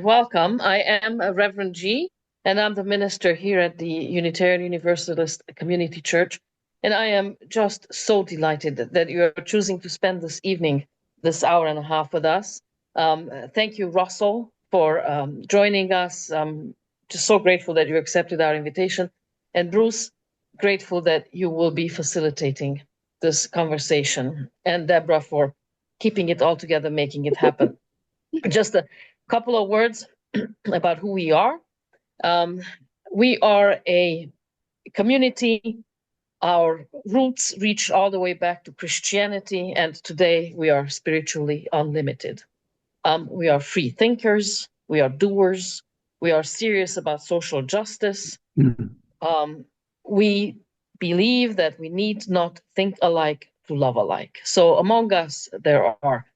Welcome. I am Reverend G, and I'm the minister here at the Unitarian Universalist Community Church. And I am just so delighted that you are choosing to spend this evening, this hour and a half with us. Thank you, Russell, for joining us. I'm just so grateful that you accepted our invitation. And Bruce, grateful that you will be facilitating this conversation. And Deborah for keeping it all together, making it happen. Just a couple of words about who we are. We are a community. Our roots reach all the way back to Christianity, and today we are spiritually unlimited. We are free thinkers, we are doers, we are serious about social justice. We believe that we need not think alike to love alike. So among us, there are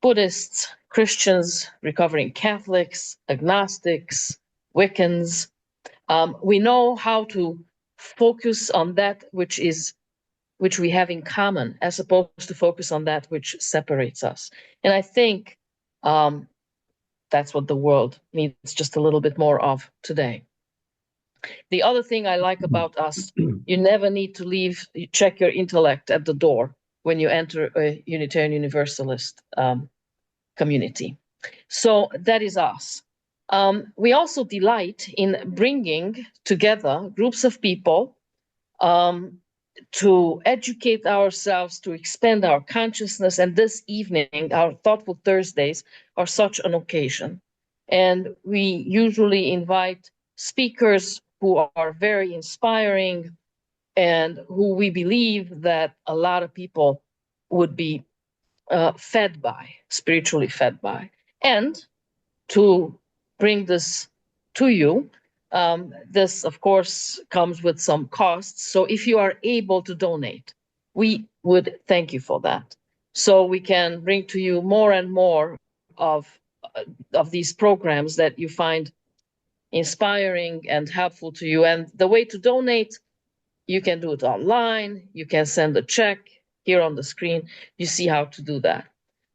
Buddhists, Christians, recovering Catholics, agnostics, Wiccans. We know how to focus on that which we have in common, as opposed to focus on that which separates us. And I think that's what the world needs just a little bit more of today. The other thing I like about us, you never need to check your intellect at the door when you enter a Unitarian Universalist community. So that is us. We also delight in bringing together groups of people to educate ourselves, to expand our consciousness. And this evening, our Thoughtful Thursdays are such an occasion. And we usually invite speakers who are very inspiring and who we believe that a lot of people would be fed by, spiritually fed by. And to bring this to you, this, of course, comes with some costs. So if you are able to donate, we would thank you for that. So we can bring to you more and more of these programs that you find inspiring and helpful to you. And the way to donate, you can do it online. You can send a check. Here on the screen, you see how to do that.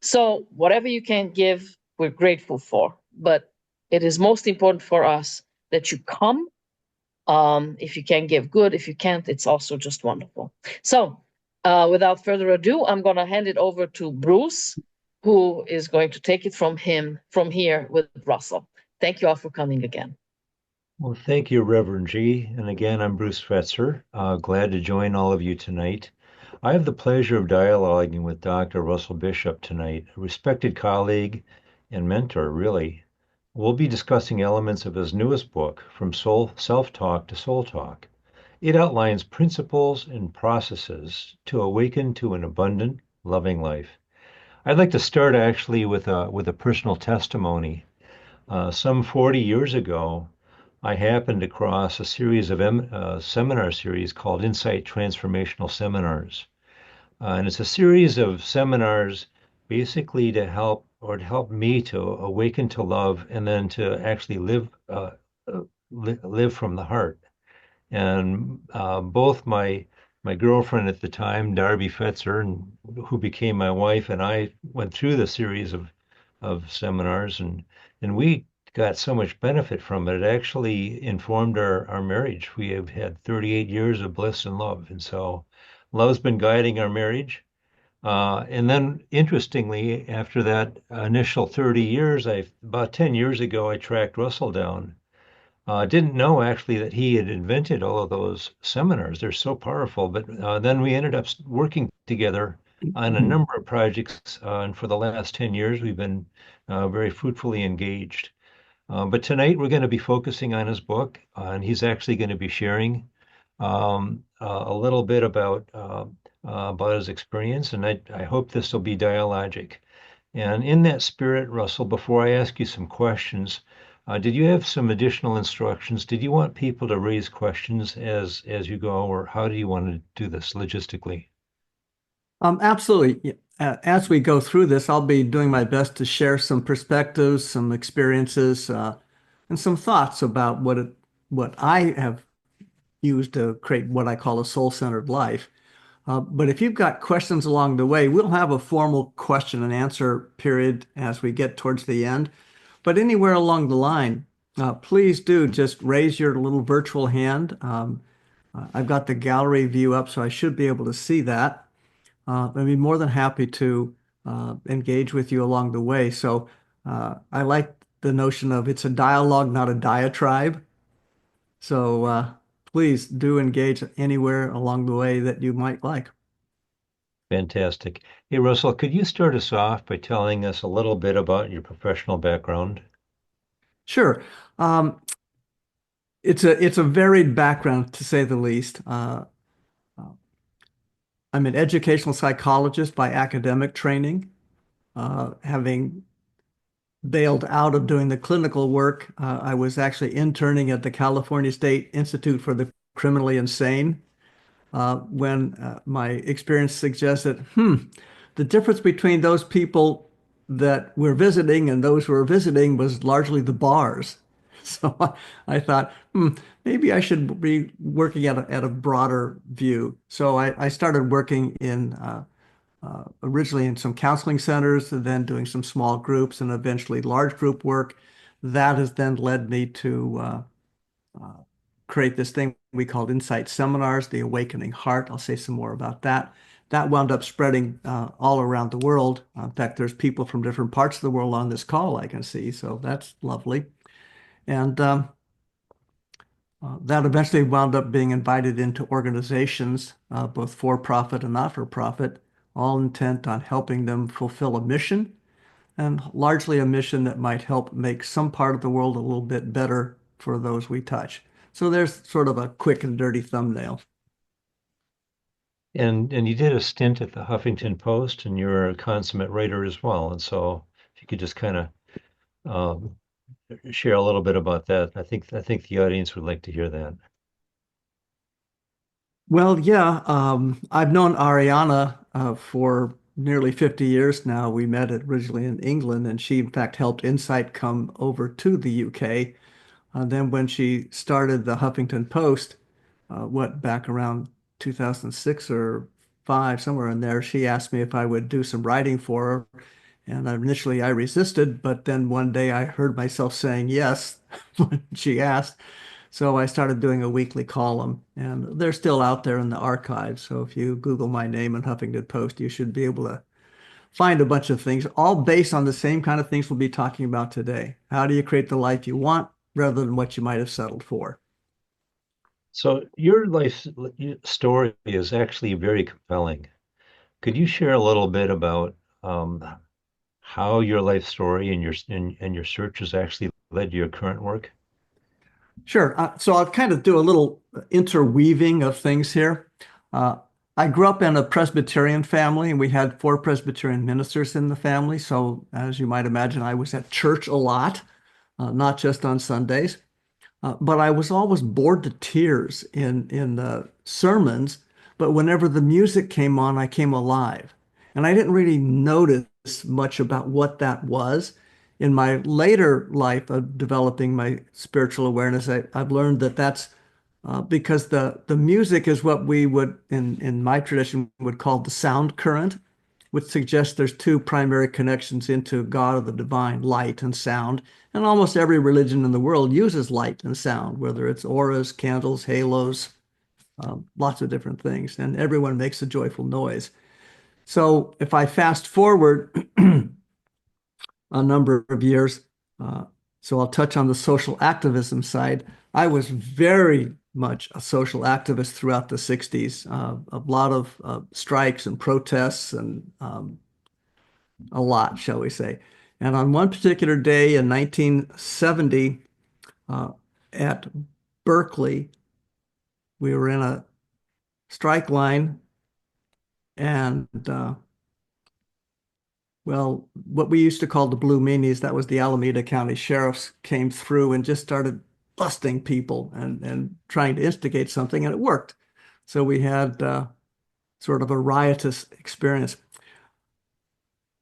So whatever you can give, we're grateful for. But it is most important for us that you come. If you can give, good. If you can't, it's also just wonderful. So without further ado, I'm going to hand it over to Bruce, who is going to take it from here with Russell. Thank you all for coming again. Well, thank you, Reverend G. And again, I'm Bruce Fetzer. Glad to join all of you tonight. I have the pleasure of dialoguing with Dr. Russell Bishop tonight, a respected colleague and mentor, really. We'll be discussing elements of his newest book, From Self-Talk to Soul Talk. It outlines principles and processes to awaken to an abundant, loving life. I'd like to start actually with a personal testimony. Some 40 years ago, I happened across a series of seminar series called Insight Transformational Seminars. And it's a series of seminars basically to help me to awaken to love and then to actually live from the heart. And both my girlfriend at the time, Darby Fetzer, and who became my wife, and I went through the series of seminars, and we got so much benefit from it. It actually informed our marriage. We have had 38 years of bliss and love. And so love's been guiding our marriage. And then interestingly, after that initial 30 years, about 10 years ago, I tracked Russell down. Didn't know actually that he had invented all of those seminars. They're so powerful. But then we ended up working together on a number of projects. And for the last 10 years, we've been very fruitfully engaged. But tonight we're going to be focusing on his book, and he's actually going to be sharing a little bit about his experience, and I hope this will be dialogic. And in that spirit, Russell, before I ask you some questions, did you have some additional instructions? Did you want people to raise questions as you go, or how do you want to do this logistically? Absolutely. As we go through this, I'll be doing my best to share some perspectives, some experiences, and some thoughts about what I have used to create what I call a soul-centered life. But if you've got questions along the way, we'll have a formal question and answer period as we get towards the end. but anywhere along the line, please do just raise your little virtual hand. I've got the gallery view up, so I should be able to see that. I'd be more than happy to engage with you along the way. So I like the notion of it's a dialogue, not a diatribe. So please do engage anywhere along the way that you might like. Fantastic. Hey, Russell, could you start us off by telling us a little bit about your professional background? Sure. Um, it's a varied background to say the least. I'm an educational psychologist by academic training, having bailed out of doing the clinical work. I was actually interning at the California State Institute for the Criminally Insane when my experience suggests that, the difference between those people that we're visiting and those who are visiting was largely the bars. So I thought, maybe I should be working at a broader view. So I started working in originally in some counseling centers, and then doing some small groups and eventually large group work. That has then led me to uh, create this thing we called Insight Seminars, The Awakening Heart. I'll say some more about that. That wound up spreading all around the world. In fact, there's people from different parts of the world on this call I can see, so that's lovely. And that eventually wound up being invited into organizations, both for-profit and not-for-profit, all intent on helping them fulfill a mission, and largely a mission that might help make some part of the world a little bit better for those we touch. So there's sort of a quick and dirty thumbnail. And you did a stint at the Huffington Post, and you're a consummate writer as well. And so, if you could just kind of um, share a little bit about that, I think the audience would like to hear that. Well, yeah, I've known Ariana for nearly 50 years now. We met originally in England, and she, in fact, helped Insight come over to the UK. Then, when she started the Huffington Post, back around 2006 or five, somewhere in there, she asked me if I would do some writing for her. And initially I resisted, but then one day I heard myself saying yes when she asked. So I started doing a weekly column, and they're still out there in the archives. So if you Google my name and Huffington Post, you should be able to find a bunch of things, all based on the same kind of things we'll be talking about today. How do you create the life you want rather than what you might have settled for? So your life story is actually very compelling. Could you share a little bit about how your life story and your search has actually led to your current work? Sure. So I'll kind of do a little interweaving of things here. Uh, I grew up in a Presbyterian family, and we had four Presbyterian ministers in the family. So, as you might imagine, I was at church a lot, not just on Sundays. But I was always bored to tears in the sermons. But whenever the music came on, I came alive, and I didn't really notice much about what that was. In my later life of developing my spiritual awareness, I've learned that that's because the music is what we would in my tradition would call the sound current, which suggests there's two primary connections into God or the divine, light and sound. And almost every religion in the world uses light and sound, whether it's auras, candles, halos, lots of different things. And everyone makes a joyful noise. So if I fast forward a number of years, so I'll touch on the social activism side. I was very much a social activist throughout the 60s, a lot of strikes and protests and a lot, shall we say. And on one particular day in 1970, uh, at Berkeley, we were in a strike line, and well, what we used to call the Blue Meanies, that was the Alameda County Sheriffs, came through and just started busting people and trying to instigate something, and it worked. So we had sort of a riotous experience.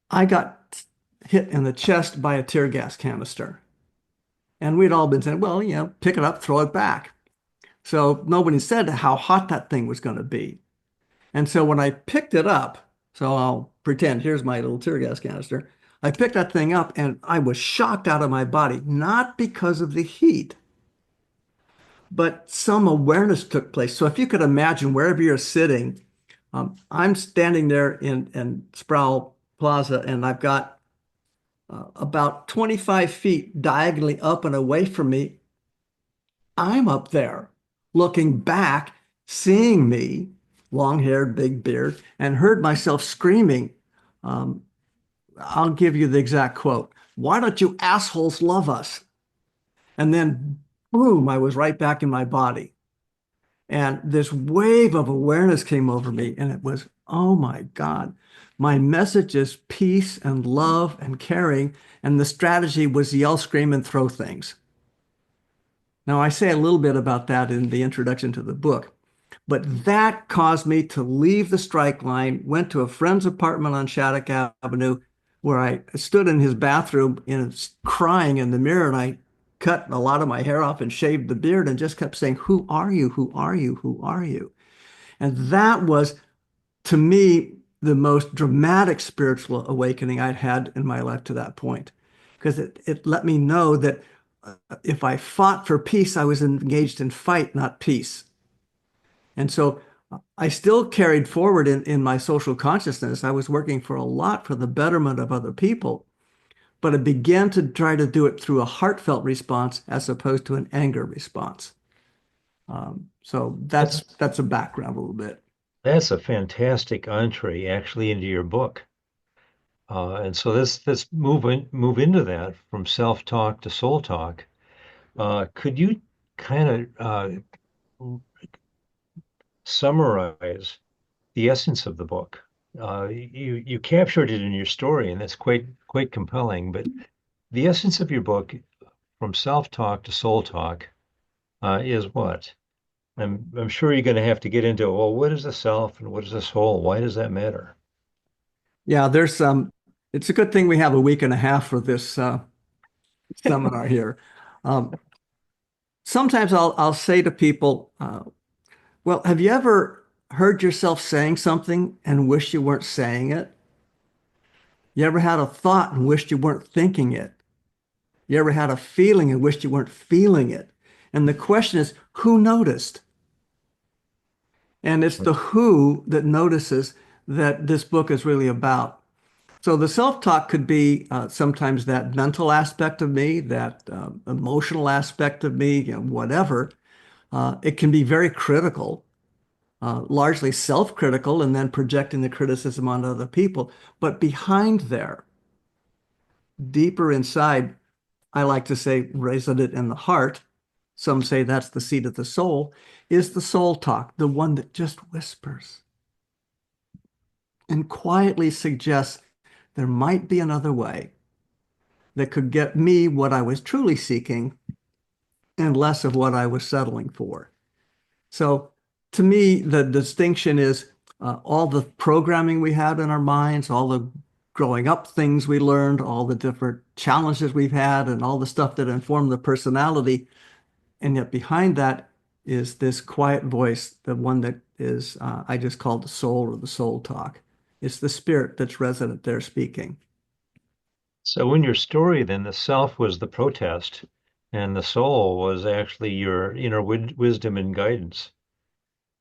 I got hit in the chest by a tear gas canister. And we'd all been saying, well, pick it up, throw it back. So nobody said how hot that thing was going to be. And so when I picked it up, so I'll pretend here's my little tear gas canister. I picked that thing up and I was shocked out of my body, not because of the heat, but some awareness took place. So if you could imagine wherever you're sitting, I'm standing there in Sproul Plaza, and I've got about 25 feet diagonally up and away from me. I'm up there looking back, seeing me, long-haired, big beard, and heard myself screaming. Um, I'll give you the exact quote. "Why don't you assholes love us?" And then, boom, I was right back in my body. And this wave of awareness came over me, and it was, oh my God, my message is peace and love and caring. And the strategy was yell, scream, and throw things. Now, I say a little bit about that in the introduction to the book, but that caused me to leave the strike line, went to a friend's apartment on Shattuck Avenue, where I stood in his bathroom crying in the mirror, and I cut a lot of my hair off and shaved the beard and just kept saying, "Who are you? Who are you? Who are you?" And that was, to me, the most dramatic spiritual awakening I'd had in my life to that point, because it let me know that if I fought for peace, I was engaged in fight, not peace. And so I still carried forward in my social consciousness. I was working for a lot for the betterment of other people, but I began to try to do it through a heartfelt response as opposed to an anger response. So that's a background a little bit. That's a fantastic entree actually into your book. And so let's move into that from self-talk to soul talk. Could you kind of summarize the essence of the book? You captured it in your story, and that's quite compelling. But the essence of your book, from self-talk to soul talk, is what? I'm sure you're going to have to get into, well, what is the self and what is the soul? Why does that matter? Yeah, it's a good thing we have a week and a half for this seminar here. Um, Sometimes I'll say to people, well, have you ever heard yourself saying something and wish you weren't saying it? You ever had a thought and wished you weren't thinking it? You ever had a feeling and wished you weren't feeling it? And the question is, who noticed? And it's the who that notices that this book is really about. So the self-talk could be sometimes that mental aspect of me, that emotional aspect of me, whatever. It can be very critical, largely self-critical, and then projecting the criticism on other people. But behind there, deeper inside, I like to say resident in the heart, some say that's the seat of the soul, is the soul talk, the one that just whispers and quietly suggests there might be another way that could get me what I was truly seeking and less of what I was settling for. So to me, the distinction is all the programming we had in our minds, all the growing up things we learned, all the different challenges we've had, and all the stuff that informed the personality. And yet behind that is this quiet voice, the one that is, I just call the soul or the soul talk. It's the spirit that's resident there speaking. So in your story, then the self was the protest, and the soul was actually your inner wisdom and guidance.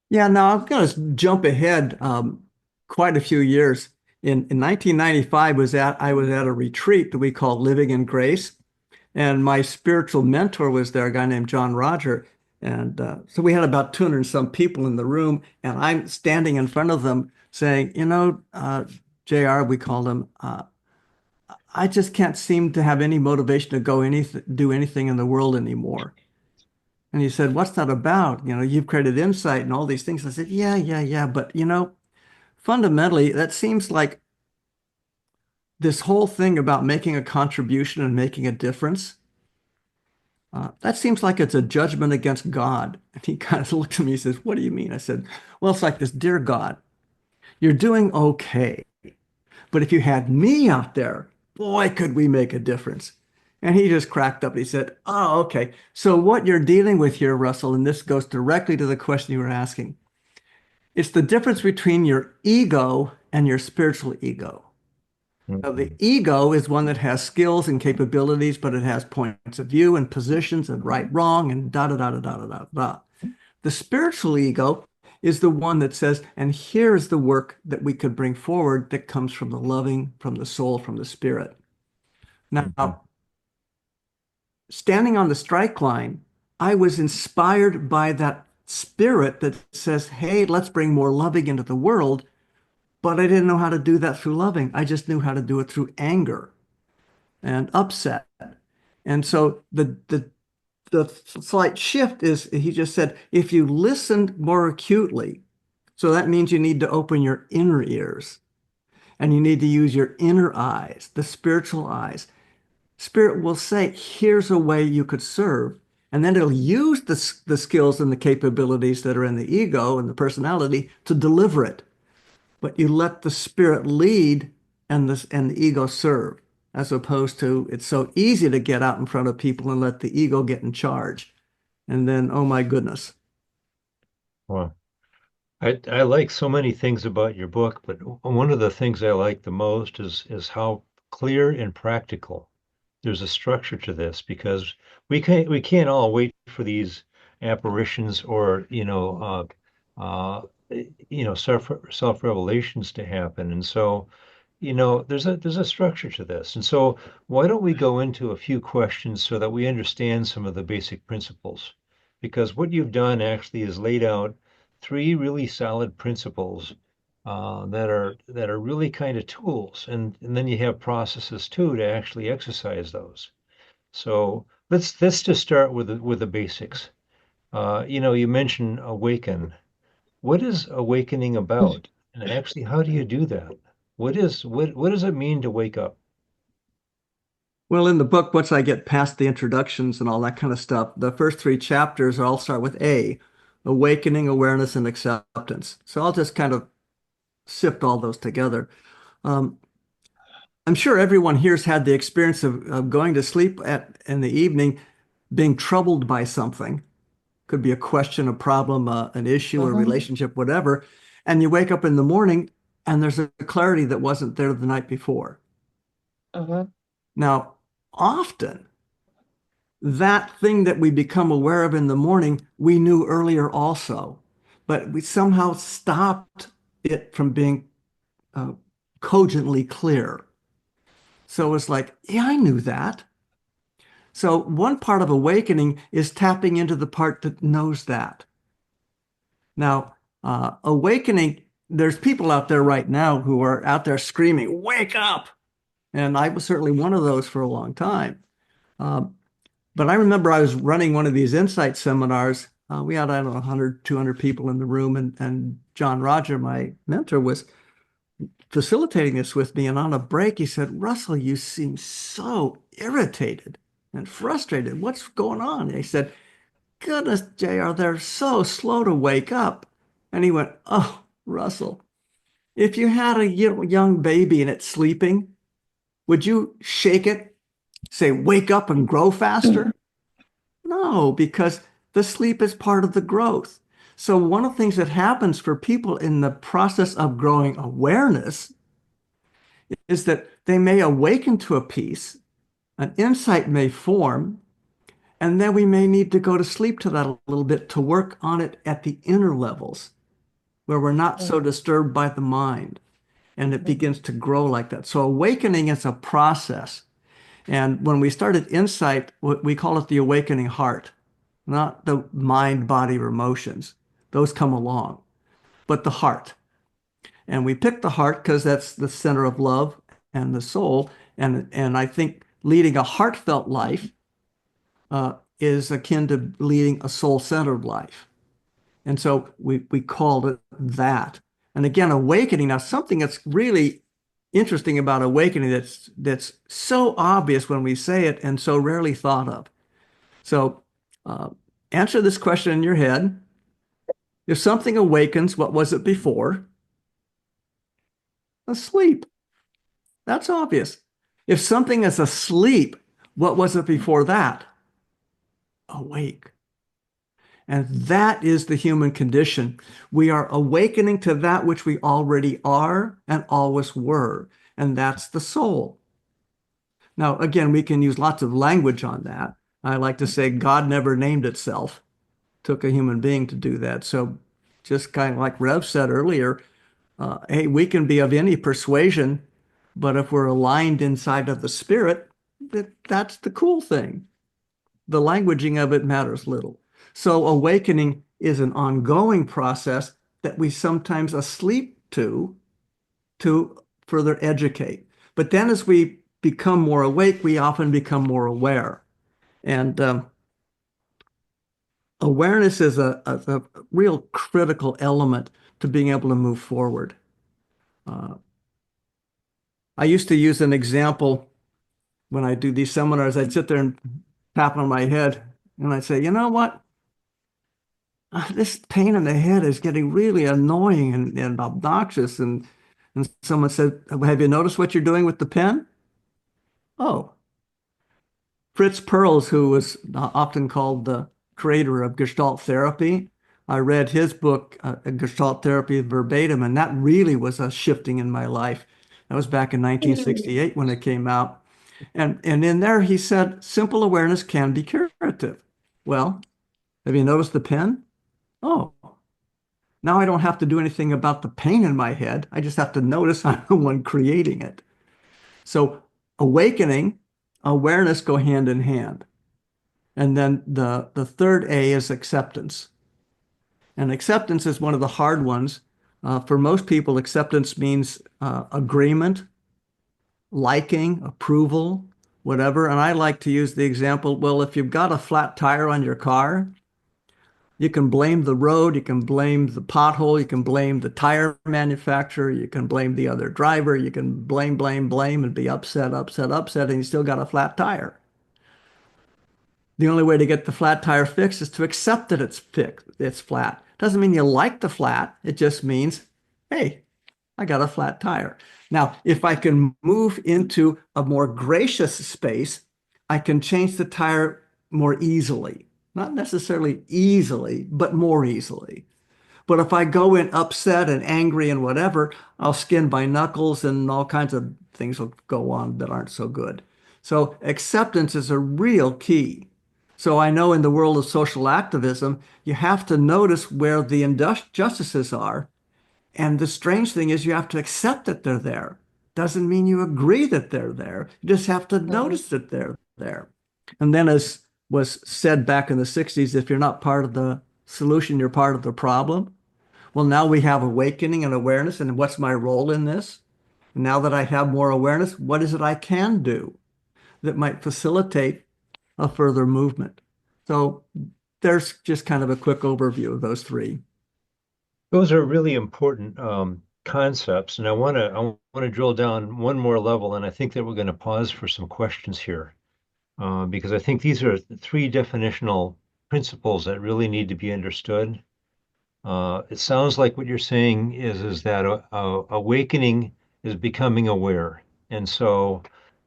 Yeah, now I'm going to jump ahead quite a few years. In 1995, I was at a retreat that we called Living in Grace, and my spiritual mentor was there, a guy named John Roger. And so we had about 200 and some people in the room, and I'm standing in front of them saying, JR, we called him, I just can't seem to have any motivation to do anything in the world anymore. And he said, "What's that about? You've created insight and all these things." I said, yeah. But, fundamentally, that seems like this whole thing about making a contribution and making a difference, that seems like it's a judgment against God. And he kind of looked at me and says, "What do you mean?" I said, "Well, it's like this, dear God, you're doing okay. But if you had me out there, boy, could we make a difference." And he just cracked up. He said, "Oh, okay. So what you're dealing with here, Russell, and this goes directly to the question you were asking, it's the difference between your ego and your spiritual ego. The Mhm. ego is one that has skills and capabilities, but it has points of view and positions and right, wrong, and da da da da da da da da. The spiritual ego is the one that says, and here's the work that we could bring forward that comes from the loving, from the soul, from the spirit. Mhm. Now, standing on the strike line, I was inspired by that spirit that says, hey, let's bring more loving into the world. But I didn't know how to do that through loving. I just knew how to do it through anger and upset. And so the slight shift is he just said, if you listened more acutely, so that means you need to open your inner ears and you need to use your inner eyes, the spiritual eyes. Spirit will say, here's a way you could serve. And then it'll use the skills and the capabilities that are in the ego and the personality to deliver it. But you let the spirit lead and the ego serve, as opposed to it's so easy to get out in front of people and let the ego get in charge. And then, oh my goodness. Wow. I like so many things about your book, but one of the things I like the most is how clear and practical there's a structure to this because we can't all wait for these apparitions or self revelations to happen. And so there's a structure to this. And so why don't we go into a few questions so that we understand some of the basic principles? Because what you've done actually is laid out three really solid principles that are really kind of tools, and then you have processes too to actually exercise those. So let's just start with the basics. You mentioned awaken. What is awakening about? And actually, how do you do that? What does it mean to wake up? Well, in the book, once I get past the introductions and all that kind of stuff, the first three chapters all start with A, awakening, awareness, and acceptance. So I'll just kind of sift all those together. Um, I'm sure everyone here's had the experience of going to sleep in the evening, being troubled by something. Could be a question, a problem, an issue, a Mhm, relationship, whatever. And you wake up in the morning and there's a clarity that wasn't there the night before. mhm, Now, often that thing that we become aware of in the morning, we knew earlier also, but we somehow stopped it from being uh, cogently clear. So it's like, yeah, I knew that. So one part of awakening is tapping into the part that knows that. Now, awakening, there's people out there right now who are out there screaming, wake up. And I was certainly one of those for a long time. Um, but I remember I was running one of these insight seminars. We had, I don't know, 100, 200 people in the room. And John Roger, my mentor, was facilitating this with me. And on a break, he said, Russell, you seem so irritated and frustrated. What's going on? And he said, goodness, JR, they're so slow to wake up. And he went, oh, Russell, if you had a young baby and it's sleeping, would you shake it, say, wake up and grow faster? No, because the sleep is part of the growth. So one of the things that happens for people in the process of growing awareness is that they may awaken to a piece, an insight may form, and then we may need to go to sleep to that a little bit to work on it at the inner levels where we're not so disturbed by the mind and it mhm, begins to grow like that. So awakening is a process. And when we started Insight, we call it the awakening heart, not the mind, body, or emotions. Those come along, but the heart. And we picked the heart because that's the center of love and the soul. And I think leading a heartfelt life is akin to leading a soul-centered life. And so we called it that. And again, awakening. Now, something that's really interesting about awakening that's so obvious when we say it and so rarely thought of. So uh, answer this question in your head. If something awakens, what was it before? Asleep. That's obvious. If something is asleep, what was it before that? Awake. And that is the human condition. We are awakening to that which we already are and always were. and that's the soul. Now, again, we can use lots of language on that. I like to say God never named itself, took a human being to do that. So just kind of like Rev said earlier, hey, we can be of any persuasion, but if we're aligned inside of the spirit, that's the cool thing. The languaging of it matters little. So awakening is an ongoing process that we sometimes asleep to further educate. But then as we become more awake, we often become more aware. And awareness is a real critical element to being able to move forward. I used to use an example when I do these seminars. I'd sit there and tap on my head and I'd say, you know what? This pain in the head is getting really annoying and obnoxious. And someone said, have you noticed what you're doing with the pen? Oh, Fritz Perls, who was often called the creator of Gestalt therapy. I read his book, Gestalt Therapy verbatim, and that really was a shifting in my life. That was back in 1968 when it came out. And in there, he said, simple awareness can be curative. Well, have you noticed the pen? Oh, now I don't have to do anything about the pain in my head. I just have to notice I'm the one creating it. So awakening, awareness go hand in hand. And then the third A is acceptance. And acceptance is one of the hard ones. For most people, acceptance means agreement, liking, approval, whatever. And I like to use the example, well, if you've got a flat tire on your car, you can blame the road, you can blame the pothole, you can blame the tire manufacturer, you can blame the other driver, you can blame, and be upset, and you still got a flat tire. The only way to get the flat tire fixed is to accept that it's flat. Doesn't mean you like the flat, it just means, hey, I got a flat tire. Now, if I can move into a more gracious space, I can change the tire more easily. Not necessarily easily, but more easily. But if I go in upset and angry and whatever, I'll skin my knuckles and all kinds of things will go on that aren't so good. So acceptance is a real key. So I know in the world of social activism, you have to notice where the injustices are. And the strange thing is you have to accept that they're there. Doesn't mean you agree that they're there. You just have to notice that they're there. And then as was said back in the 60s, if you're not part of the solution, you're part of the problem. Well, now we have awakening and awareness, and what's my role in this? Now that I have more awareness, what is it I can do that might facilitate a further movement? So there's just kind of a quick overview of those three. Those are really important concepts, and I want to drill down one more level, and I think that we're going to pause for some questions here. Because I think these are three definitional principles that really need to be understood. It sounds like what you're saying is that awakening is becoming aware, and so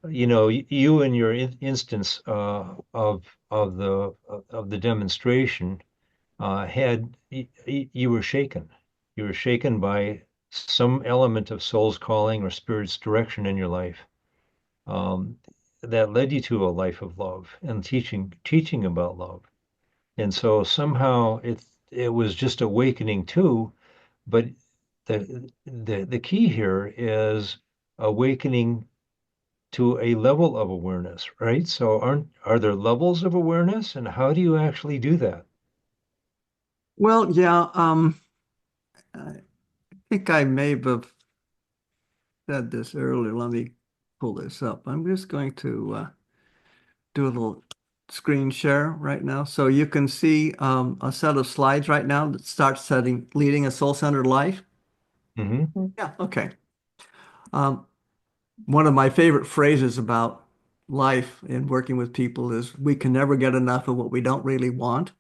you in your instance of the demonstration you were shaken. You were shaken by some element of soul's calling or spirit's direction in your life. That led you to a life of love and teaching about love. And so somehow it was just awakening too, but the key here is awakening to a level of awareness, right? So are there levels of awareness, and how do you actually do that? Well, yeah, I think I may have said this earlier. Let me pull this up. I'm just going to do a little screen share right now. So you can see a set of slides right now that starts leading a soul-centered life. Mm-hmm. Yeah, okay. One of my favorite phrases about life and working with people is we can never get enough of what we don't really want.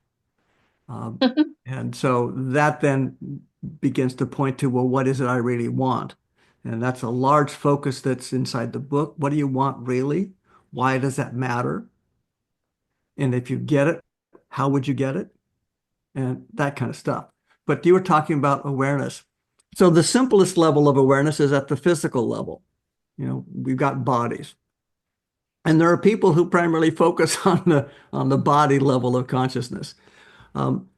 And so that then begins to point to, well, what is it I really want? And that's a large focus that's inside the book. What do you want really? Why does that matter? And if you get it, how would you get it? And that kind of stuff. But you were talking about awareness. So the simplest level of awareness is at the physical level. We've got bodies. And there are people who primarily focus on the body level of consciousness. Um,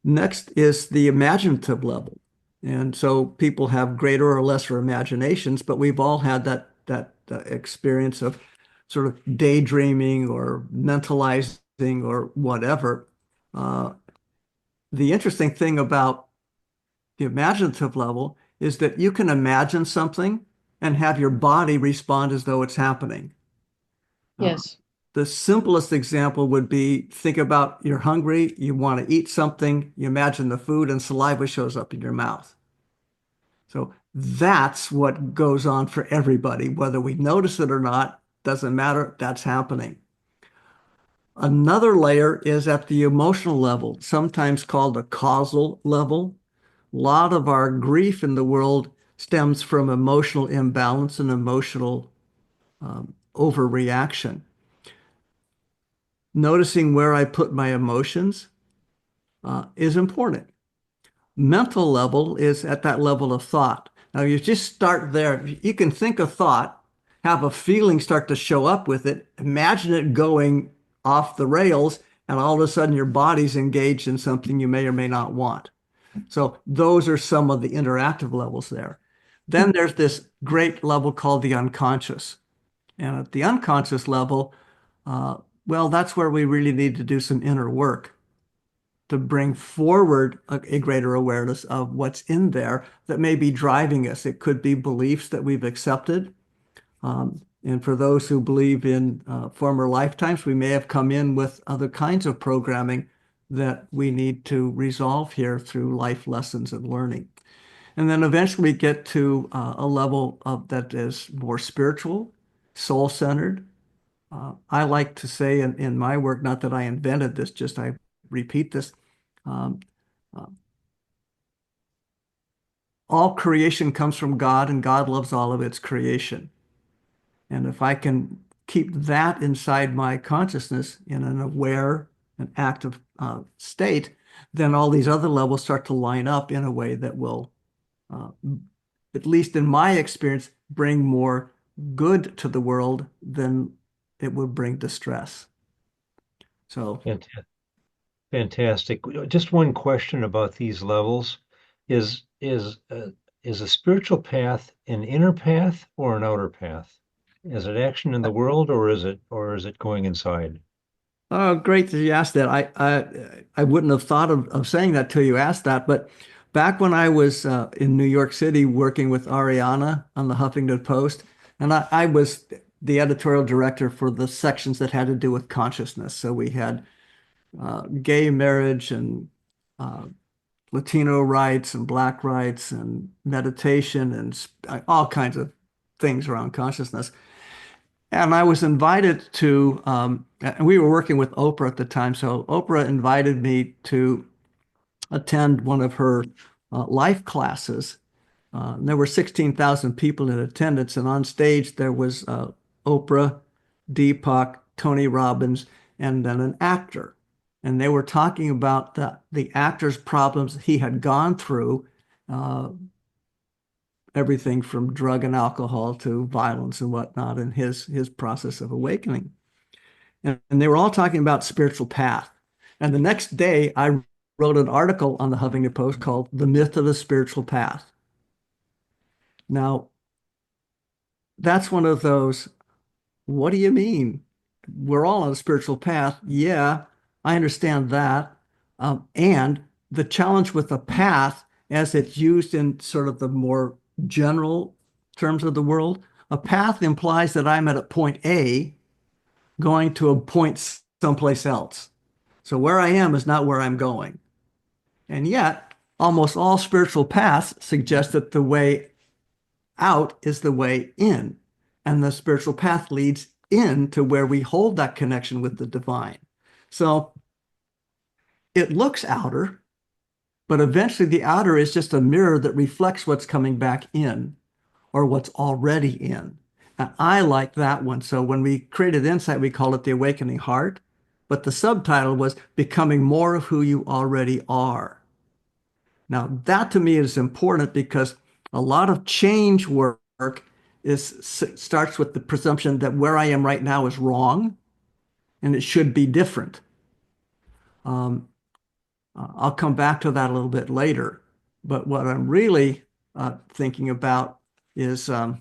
Next is the imaginative level. And so people have greater or lesser imaginations, but we've all had that experience of sort of daydreaming or mentalizing or whatever. Uh, the interesting thing about the imaginative level is that you can imagine something and have your body respond as though it's happening. Yes. The simplest example would be think about you're hungry, you want to eat something, you imagine the food, and saliva shows up in your mouth. So that's what goes on for everybody. Whether we notice it or not, doesn't matter, that's happening. Another layer is at the emotional level, sometimes called a causal level. A lot of our grief in the world stems from emotional imbalance and emotional overreaction. Noticing where I put my emotions is important. Mental level is at that level of thought. Now, you just start there. You can think a thought, have a feeling start to show up with it, imagine it going off the rails, and all of a sudden your body's engaged in something you may or may not want. So those are some of the interactive levels there. Then there's this great level called the unconscious. And at the unconscious level, well, that's where we really need to do some inner work to bring forward a greater awareness of what's in there that may be driving us. It could be beliefs that we've accepted. And for those who believe in former lifetimes, we may have come in with other kinds of programming that we need to resolve here through life lessons and learning. And then eventually we get to a level that is more spiritual, soul-centered. I like to say in my work, not that I invented this, just I repeat this. Um, uh, all creation comes from God, and God loves all of its creation. And if I can keep that inside my consciousness in an aware and active state, then all these other levels start to line up in a way that will, at least in my experience, bring more good to the world than it would bring distress. So, Fantastic. Just one question about these levels. Is a spiritual path an inner path or an outer path? Is it action in the world or is it going inside? oh, great that you asked that. I wouldn't have thought of saying that till you asked that. But back when I was in New York City working with Ariana on the Huffington Post, and I was the editorial director for the sections that had to do with consciousness. So we had gay marriage and uh, Latino rights and Black rights and meditation and all kinds of things around consciousness. And I was invited to, and we were working with Oprah at the time. So Oprah invited me to attend one of her life classes. And there were 16,000 people in attendance. And on stage, there was Oprah, Deepak, Tony Robbins, and then an actor. And they were talking about the actor's problems he had gone through, uh, everything from drug and alcohol to violence and whatnot, and his process of awakening. And they were all talking about spiritual path. And the next day, I wrote an article on the Huffington Post called "The Myth of the Spiritual Path." Now, that's one of those, what do you mean? We're all on a spiritual path. Yeah, I understand that. And the challenge with the path, as it's used in sort of the more general terms of the world, a path implies that I'm at a point A going to a point someplace else. So where I am is not where I'm going. And yet, almost all spiritual paths suggest that the way out is the way in. And the spiritual path leads in to where we hold that connection with the divine. So it looks outer, but eventually the outer is just a mirror that reflects what's coming back in or what's already in. And I like that one. So when we created Insight, we called it The Awakening Heart, but the subtitle was Becoming More of Who You Already Are. Now, that to me is important because a lot of change work starts with the presumption that where I am right now is wrong and it should be different. I'll come back to that a little bit later. But what I'm really thinking about is how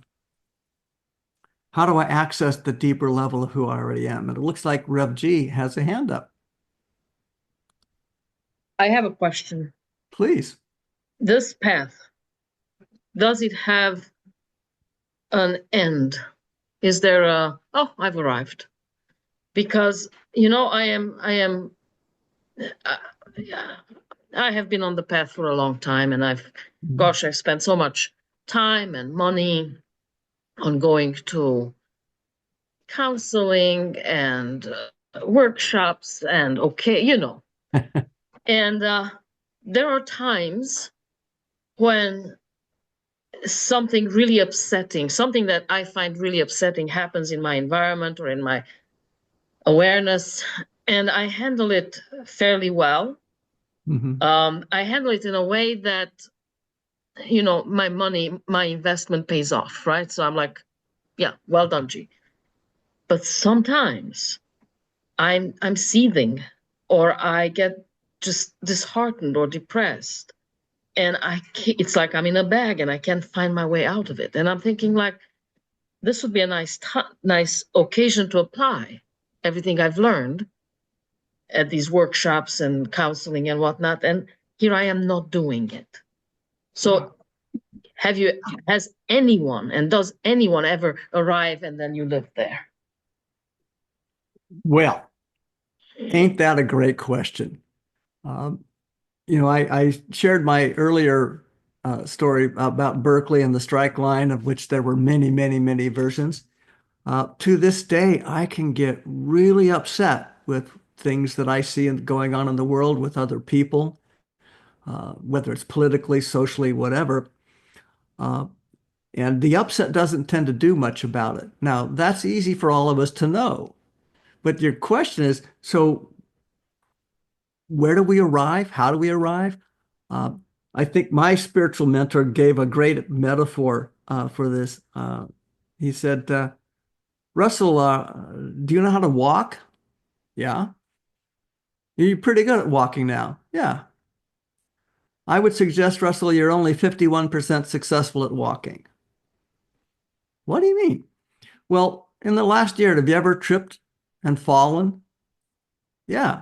do I access the deeper level of who I already am? And it looks like Rev G has a hand up. I have a question. Please. This path, does it have an end? Is there oh, I've arrived. Because, I have been on the path for a long time, and I've spent so much time and money on going to counseling and workshops and and there are times when something really upsetting, something that I find really upsetting happens in my environment or in my awareness, and I handle it fairly well. I handle it in a way that, my investment pays off, right? So I'm like, yeah, well done, G. But sometimes I'm seething, or I get just disheartened or depressed, and it's like I'm in a bag and I can't find my way out of it. And I'm thinking, like, this would be a nice occasion to apply everything I've learned at these workshops and counseling and whatnot. And here I am not doing it. So has anyone, and does anyone ever arrive and then you live there? Well, ain't that a great question? I shared my earlier story about Berkeley and the strike line, of which there were many, many, many versions. To this day, I can get really upset with things that I see going on in the world with other people, whether it's politically, socially, whatever. And the upset doesn't tend to do much about it. Now, that's easy for all of us to know. But your question is, so where do we arrive? How do we arrive? I think my spiritual mentor gave a great metaphor for this. He said, Russell, do you know how to walk? Yeah. You're pretty good at walking now. Yeah. I would suggest, Russell, you're only 51% successful at walking. What do you mean? Well, in the last year, have you ever tripped and fallen? Yeah.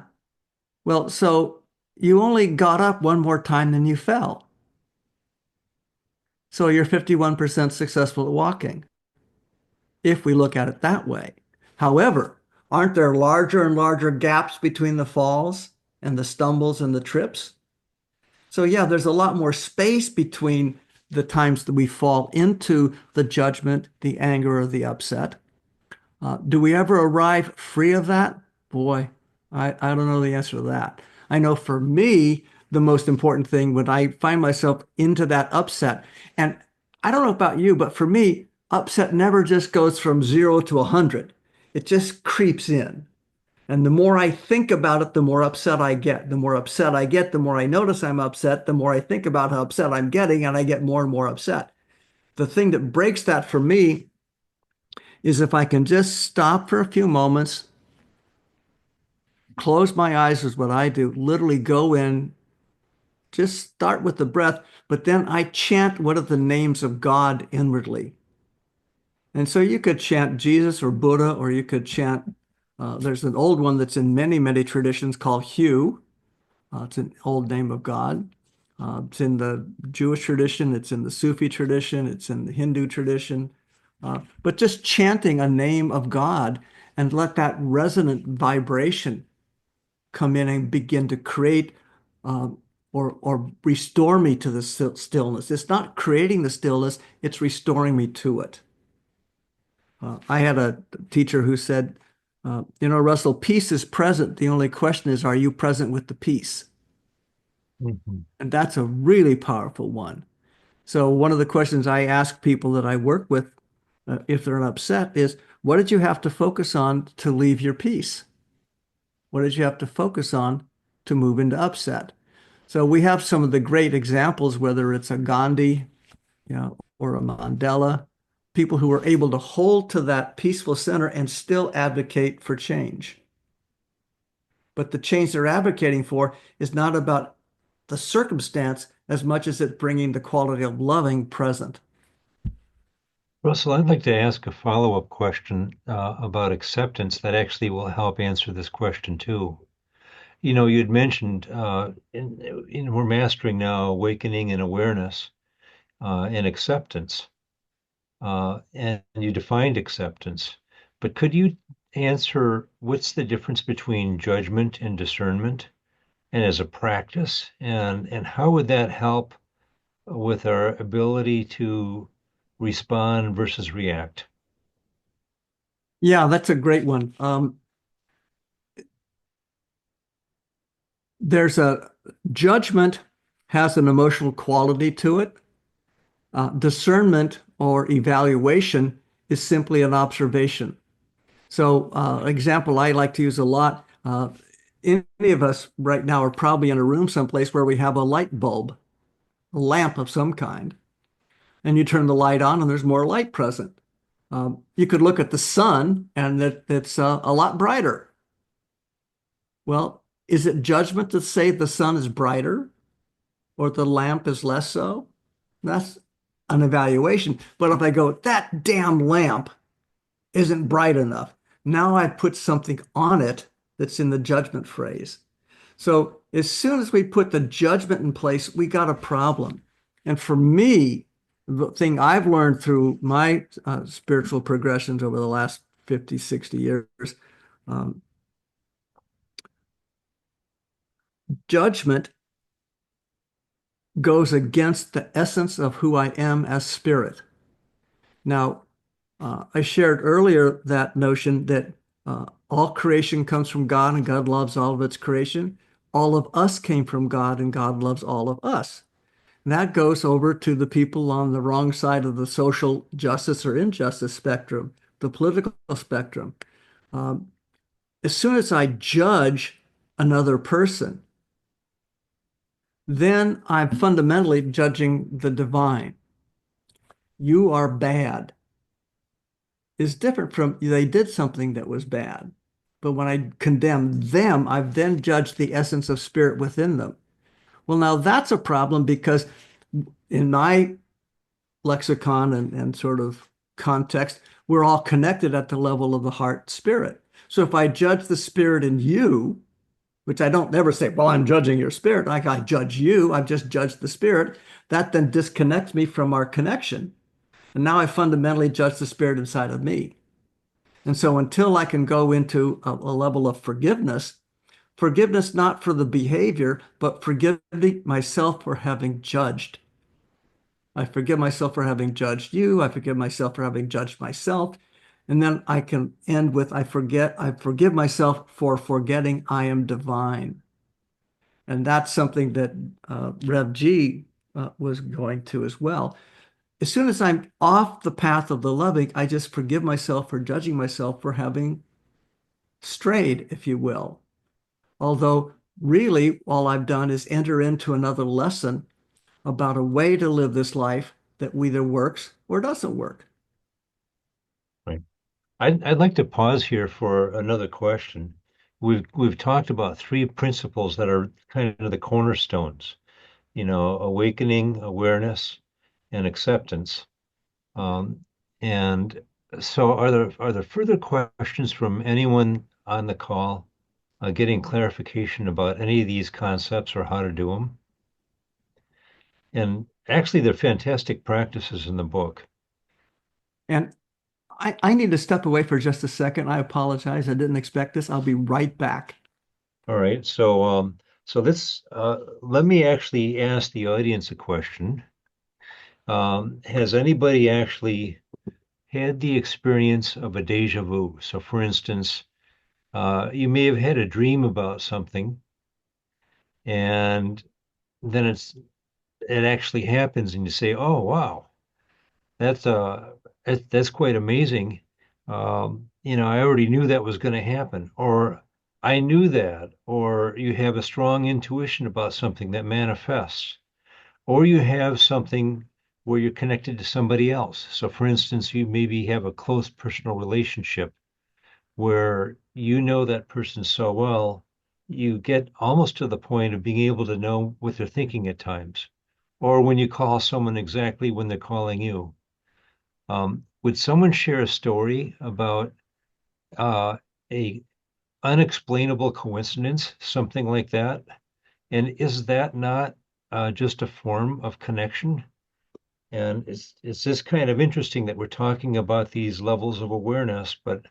Well, so you only got up one more time than you fell. So you're 51% successful at walking, if we look at it that way. However, aren't there larger and larger gaps between the falls and the stumbles and the trips? So yeah, there's a lot more space between the times that we fall into the judgment, the anger, or the upset. Do we ever arrive free of that? Boy, I don't know the answer to that. I know for me, the most important thing when I find myself into that upset, and I don't know about you, but for me, upset never just goes from 0 to 100. It just creeps in. And the more I think about it, the more upset I get. The more upset I get, the more I notice I'm upset, the more I think about how upset I'm getting, and I get more and more upset. The thing that breaks that for me is if I can just stop for a few moments, close my eyes is what I do, literally go in, just start with the breath, but then I chant what are the names of God inwardly. And so you could chant Jesus or Buddha, or you could chant, there's an old one that's in many, many traditions called Hu. It's an old name of God. It's in the Jewish tradition, it's in the Sufi tradition, it's in the Hindu tradition. But just chanting a name of God and let that resonant vibration come in and begin to create or restore me to the stillness. It's not creating the stillness, it's restoring me to it. I had a teacher who said, Russell, peace is present. The only question is, are you present with the peace? And that's a really powerful one. So one of the questions I ask people that I work with, if they're upset, is what did you have to focus on to leave your peace? What did you have to focus on to move into upset? So we have some of the great examples, whether it's a Gandhi, or a Mandela, people who are able to hold to that peaceful center and still advocate for change. But the change they're advocating for is not about the circumstance as much as it bringing the quality of loving present. Russell, I'd like to ask a follow-up question about acceptance that actually will help answer this question too. You know, you'd mentioned we're mastering now awakening and awareness and acceptance, and you defined acceptance. But could you answer what's the difference between judgment and discernment, and as a practice, and how would that help with our ability to respond versus react? Yeah, that's a great one. There's a judgment has an emotional quality to it. Discernment or evaluation is simply an observation. So, example I like to use a lot. Any of us right now are probably in a room someplace where we have a light bulb, a lamp of some kind, and you turn the light on and there's more light present. You could look at the sun and it's a lot brighter. Well, is it judgment to say the sun is brighter or the lamp is less so? That's an evaluation. But if I go, that damn lamp isn't bright enough, now I put something on it that's in the judgment phrase. So as soon as we put the judgment in place, we got a problem. And for me, the thing I've learned through my spiritual progressions over the last 50, 60 years, um, judgment goes against the essence of who I am as spirit. Now, I shared earlier that notion that all creation comes from God and God loves all of its creation. All of us came from God and God loves all of us. And that goes over to the people on the wrong side of the social justice or injustice spectrum, the political spectrum. As soon as I judge another person, then I'm fundamentally judging the divine. You are bad is different from they did something that was bad. But when I condemn them, I've then judged the essence of spirit within them. Well, now that's a problem because in my lexicon and sort of context, we're all connected at the level of the heart spirit. So if I judge the spirit in you, which I don't never say, well, I'm judging your spirit, like I judge you, I've just judged the spirit, that then disconnects me from our connection. And now I fundamentally judge the spirit inside of me. And so until I can go into a level of forgiveness, forgiveness not for the behavior, but forgiving myself for having judged. I forgive myself for having judged you. I forgive myself for having judged myself. And then I can end with, I forgive myself for forgetting I am divine. And that's something that Rev G was going to as well. As soon as I'm off the path of the loving, I just forgive myself for judging myself for having strayed, if you will. Although really all I've done is enter into another lesson about a way to live this life that either works or doesn't work. Right. I'd like to pause here for another question. We've talked about three principles that are kind of the cornerstones, you know, awakening, awareness, and acceptance. And so are there further questions from anyone on the call getting clarification about any of these concepts or how to do them? And actually, they're fantastic practices in the book. And I need to step away for just a second. I apologize. I didn't expect this. I'll be right back. All right. So let's let me actually ask the audience a question. Has anybody actually had the experience of a déjà vu? So, for instance, you may have had a dream about something, and then it actually happens, and you say, "Oh, wow, that's that's quite amazing." You know, I already knew that was going to happen, or I knew that, or you have a strong intuition about something that manifests, or you have something where you're connected to somebody else. So, for instance, you maybe have a close personal relationship where you know that person so well, you get almost to the point of being able to know what they're thinking at times, or when you call someone exactly when they're calling you. Would someone share a story about a unexplainable coincidence, something like that? And is that not just a form of connection? And it's this kind of interesting that we're talking about these levels of awareness, but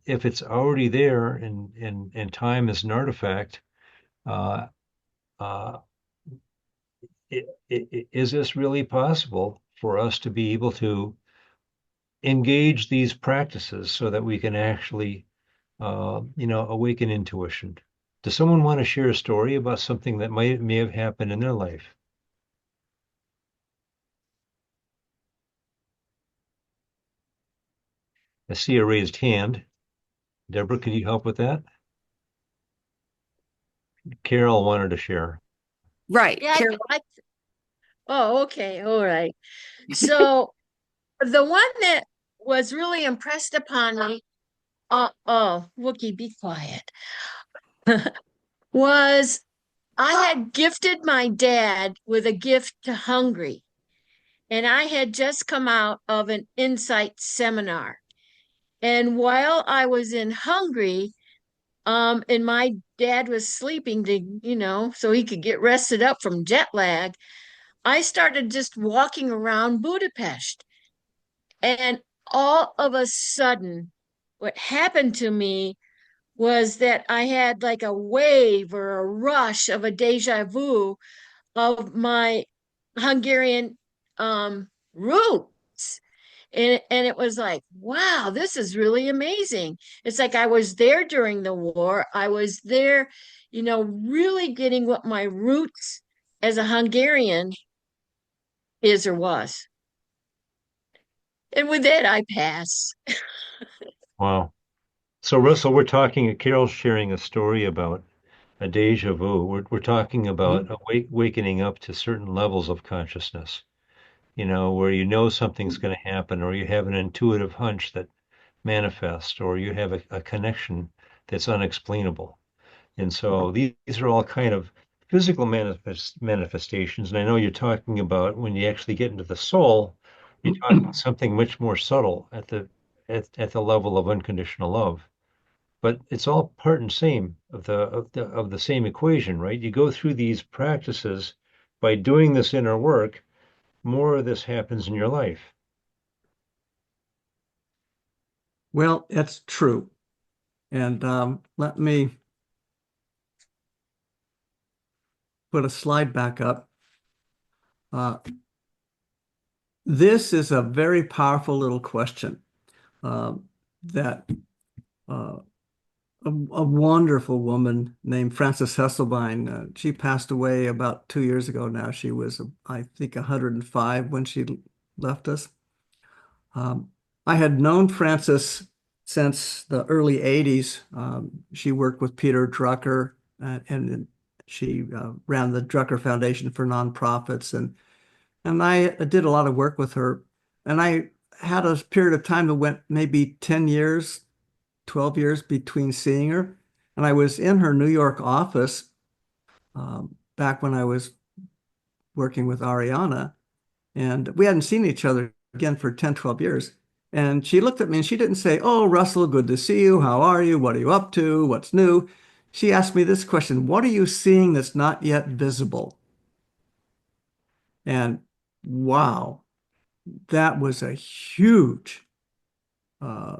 if it's already there and time is an artifact, uh, uh, is this really possible for us to be able to engage these practices so that we can actually, awaken intuition? Does someone want to share a story about something that may have happened in their life? I see a raised hand. Deborah, can you help with that? Carol wanted to share. Right. Yeah, Carol. oh, okay, all right. So the one that was really impressed upon me, Wookie, be quiet, was I had gifted my dad with a gift to Hungry, and I had just come out of an insight seminar. And while I was in Hungry, and my dad was sleeping so he could get rested up from jet lag, I started just walking around Budapest. And all of a sudden, what happened to me was that I had like a wave or a rush of a deja vu of my Hungarian roots. And it was like, wow, this is really amazing. It's like I was there during the war. I was there, really getting what my roots as a Hungarian is or was. And with that, I pass. Wow. So, Russell, we're talking, Carol's sharing a story about a deja vu. We're talking about awakening up to certain levels of consciousness, where you know something's going to happen, or you have an intuitive hunch that manifests, or you have a connection that's unexplainable. And so these are all kind of physical manifestations. And I know you're talking about when you actually get into the soul, you're talking something much more subtle at the level of unconditional love. But it's all part and same of the same equation, right? You go through these practices by doing this inner work, more of this happens in your life. Well, that's true. And let me put a slide back up. This is a very powerful little question that a wonderful woman named Frances Hesselbein, she passed away about 2 years ago now. She was, I think, 105 when she left us. I had known Frances since the early 80s. She worked with Peter Drucker, and she ran the Drucker Foundation for nonprofits. And I did a lot of work with her. And I had a period of time that went maybe 10 years, 12 years between seeing her. And I was in her New York office back when I was working with Ariana. And we hadn't seen each other again for 10, 12 years. And she looked at me and she didn't say, "Oh, Russell, good to see you. How are you? What are you up to? What's new?" She asked me this question: "What are you seeing that's not yet visible?" And wow, that was a huge, well,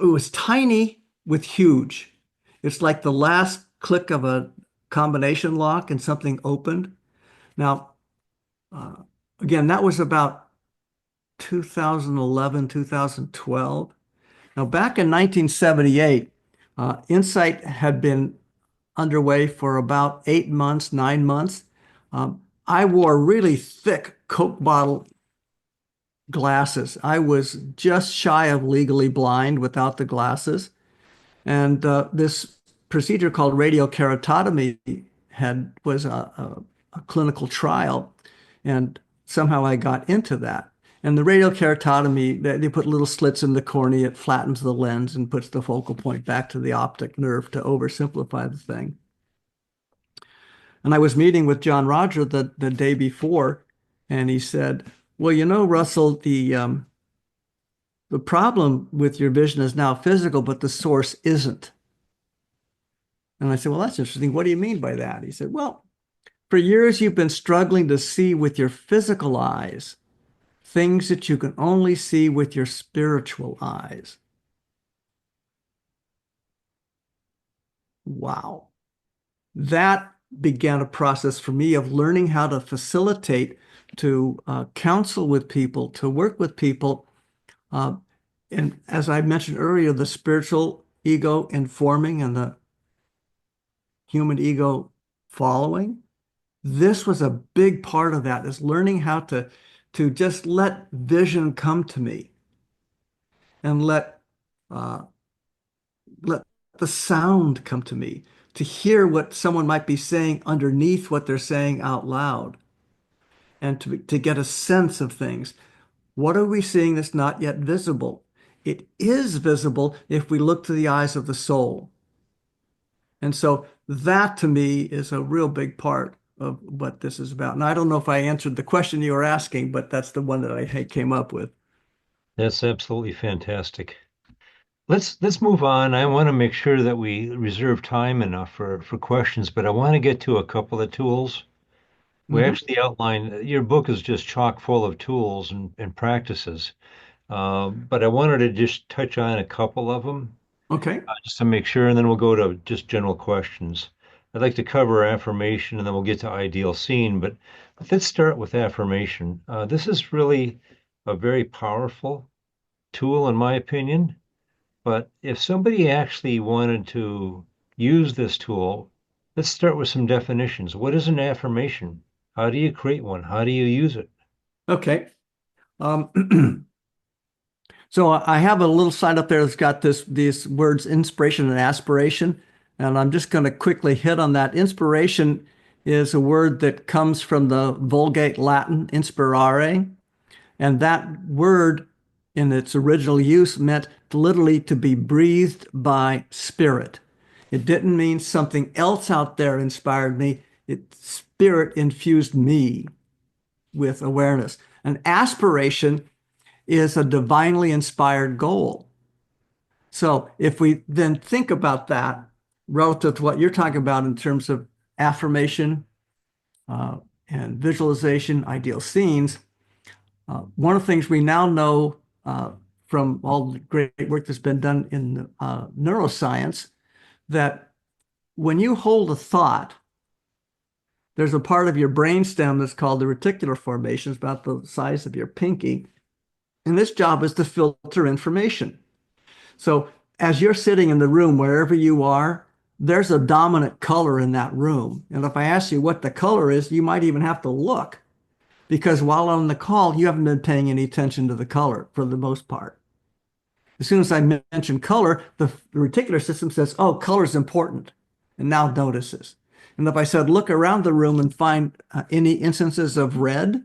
it was tiny with huge. It's like the last click of a combination lock and something opened. Now, again, that was about 2011, 2012. Now, back in 1978, Insight had been underway for about 8 months, 9 months. I wore really thick Coke bottle glasses. I was just shy of legally blind without the glasses. And this procedure called radiokeratotomy was a clinical trial, and somehow I got into that. And the radial keratotomy, they put little slits in the cornea, it flattens the lens and puts the focal point back to the optic nerve to oversimplify the thing. And I was meeting with John Roger the day before, and he said, well, you know, Russell, the problem with your vision is now physical, but the source isn't. And I said, well, that's interesting. What do you mean by that? He said, well, for years you've been struggling to see with your physical eyes things that you can only see with your spiritual eyes. Wow. That began a process for me of learning how to facilitate, to counsel with people, to work with people. And as I mentioned earlier, the spiritual ego informing and the human ego following. This was a big part of that, is learning how to just let vision come to me and let the sound come to me, to hear what someone might be saying underneath what they're saying out loud, and to get a sense of things. What are we seeing that's not yet visible? It is visible if we look to the eyes of the soul. And so that to me is a real big part of what this is about. And I don't know if I answered the question you were asking, but that's the one that I came up with. That's absolutely fantastic. Let's move on. I want to make sure that we reserve time enough for questions, but I want to get to a couple of tools. We actually outline, your book is just chock full of tools and practices, but I wanted to just touch on a couple of them. Okay. Just to make sure, and then we'll go to just general questions. I'd like to cover affirmation, and then we'll get to ideal scene, but let's start with affirmation. This is really a very powerful tool, in my opinion. But if somebody actually wanted to use this tool, let's start with some definitions. What is an affirmation? How do you create one? How do you use it? Okay. So I have a little sign up there that's got these words, inspiration and aspiration. And I'm just going to quickly hit on that. Inspiration is a word that comes from the Vulgate Latin, inspirare. And that word in its original use meant literally to be breathed by spirit. It didn't mean something else out there inspired me. Spirit infused me with awareness. An aspiration is a divinely inspired goal. So if we then think about that relative to what you're talking about in terms of affirmation and visualization, ideal scenes, one of the things we now know from all the great work that's been done in neuroscience, that when you hold a thought, there's a part of your brainstem that's called the reticular formation. It's about the size of your pinky. And this job is to filter information. So as you're sitting in the room, wherever you are, there's a dominant color in that room. And if I ask you what the color is, you might even have to look, because while on the call, you haven't been paying any attention to the color for the most part. As soon as I mention color, the reticular system says, oh, color is important, and now notices. And if I said, look around the room and find any instances of red,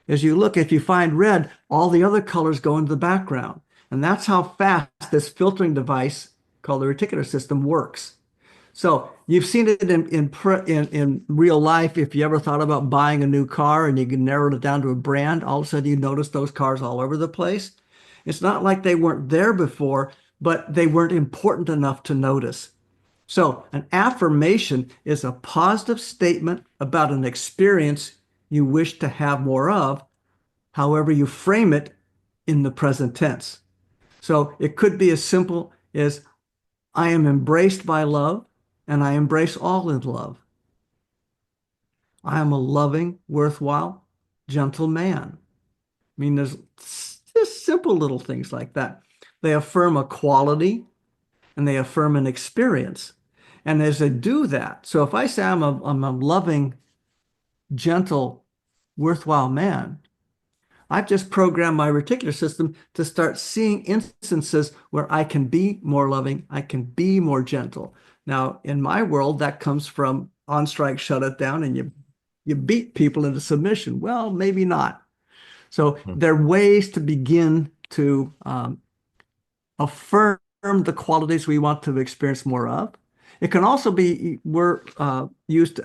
as you look, if you find red, all the other colors go into the background. And that's how fast this filtering device called the reticular system works. So you've seen it in real life. If you ever thought about buying a new car and you can narrow it down to a brand, all of a sudden you notice those cars all over the place. It's not like they weren't there before, but they weren't important enough to notice. So an affirmation is a positive statement about an experience you wish to have more of, however you frame it in the present tense. So it could be as simple as, I am embraced by love, and I embrace all in love. I am a loving, worthwhile, gentle man. I mean, there's just simple little things like that. They affirm a quality, and they affirm an experience. And as they do that, so if I say I'm a loving, gentle, worthwhile man, I've just programmed my reticular system to start seeing instances where I can be more loving, I can be more gentle. Now, in my world, that comes from On Strike, Shut It Down, and you you beat people into submission. Well, maybe not. So Hmm. there are ways to begin to affirm the qualities we want to experience more of. It can also be used.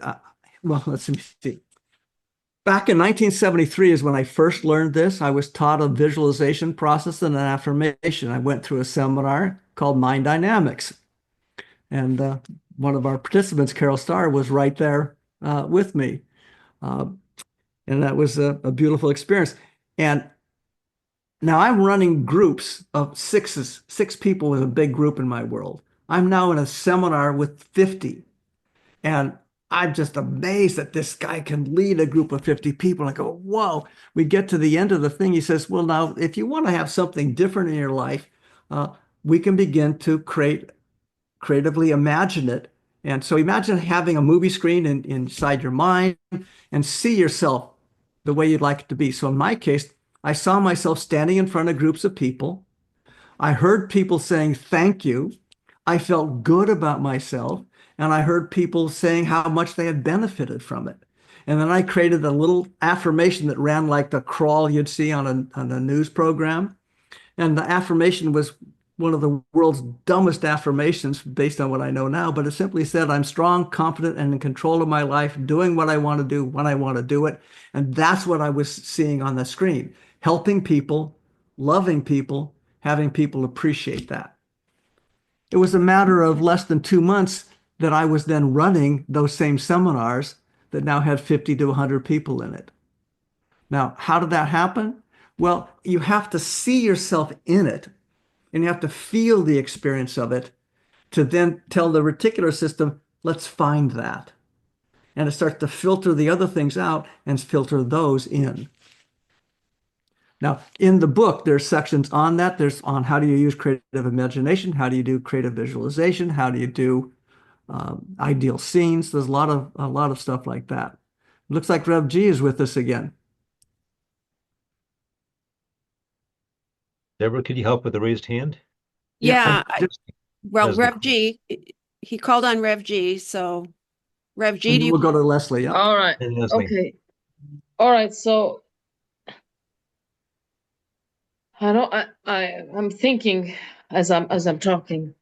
Well, let's see. Back in 1973 is when I first learned this. I was taught a visualization process and an affirmation. I went through a seminar called Mind Dynamics, and one of our participants, Carol Starr, was right there with me, uh, and that was a beautiful experience. And now I'm running groups of six people is a big group in my world. I'm now in a seminar with 50. And I'm just amazed that this guy can lead a group of 50 people. I go, whoa. We get to the end of the thing. He says, well, now, if you want to have something different in your life, uh, we can begin to creatively imagine it. And so imagine having a movie screen inside your mind and see yourself the way you'd like it to be. So in my case, I saw myself standing in front of groups of people. I heard people saying thank you. I felt good about myself. And I heard people saying how much they had benefited from it. And then I created a little affirmation that ran like the crawl you'd see on a news program. And the affirmation was one of the world's dumbest affirmations based on what I know now, but it simply said, I'm strong, confident, and in control of my life, doing what I want to do when I want to do it. And that's what I was seeing on the screen, helping people, loving people, having people appreciate that. It was a matter of less than 2 months that I was then running those same seminars that now had 50 to 100 people in it. Now, how did that happen? Well, you have to see yourself in it, and you have to feel the experience of it to then tell the reticular system, let's find that. And it starts to filter the other things out and filter those in. Now, in the book, there's sections on that. There's on how do you use creative imagination? How do you do creative visualization? How do you do ideal scenes? There's a lot of stuff like that. Looks like Rev G is with us again. Deborah, could you help with the raised hand? Yeah, well, As the- Rev G, he called on Rev G, so Rev G, do We'll you, go to Leslie. Yeah. All right. And Leslie. Okay. All right. So I'm thinking as I'm talking.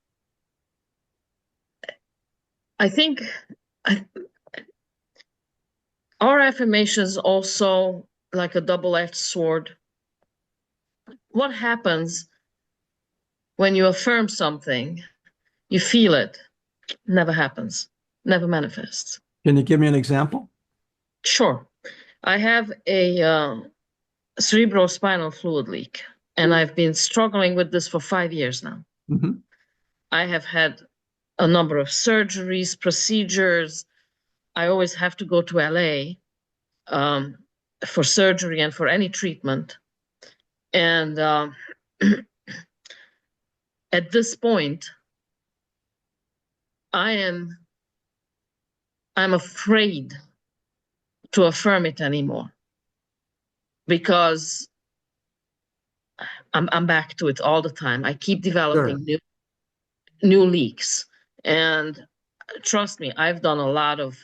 I think our affirmations also like a double-edged sword. What happens when you affirm something, you feel it, never happens, never manifests. Can you give me an example? Sure. I have a cerebrospinal fluid leak, and I've been struggling with this for 5 years now. Mm-hmm. I have had a number of surgeries, procedures. I always have to go to LA for surgery and for any treatment. And at this point, I'm afraid to affirm it anymore because I'm back to it all the time. I keep developing new leaks. And trust me, I've done a lot of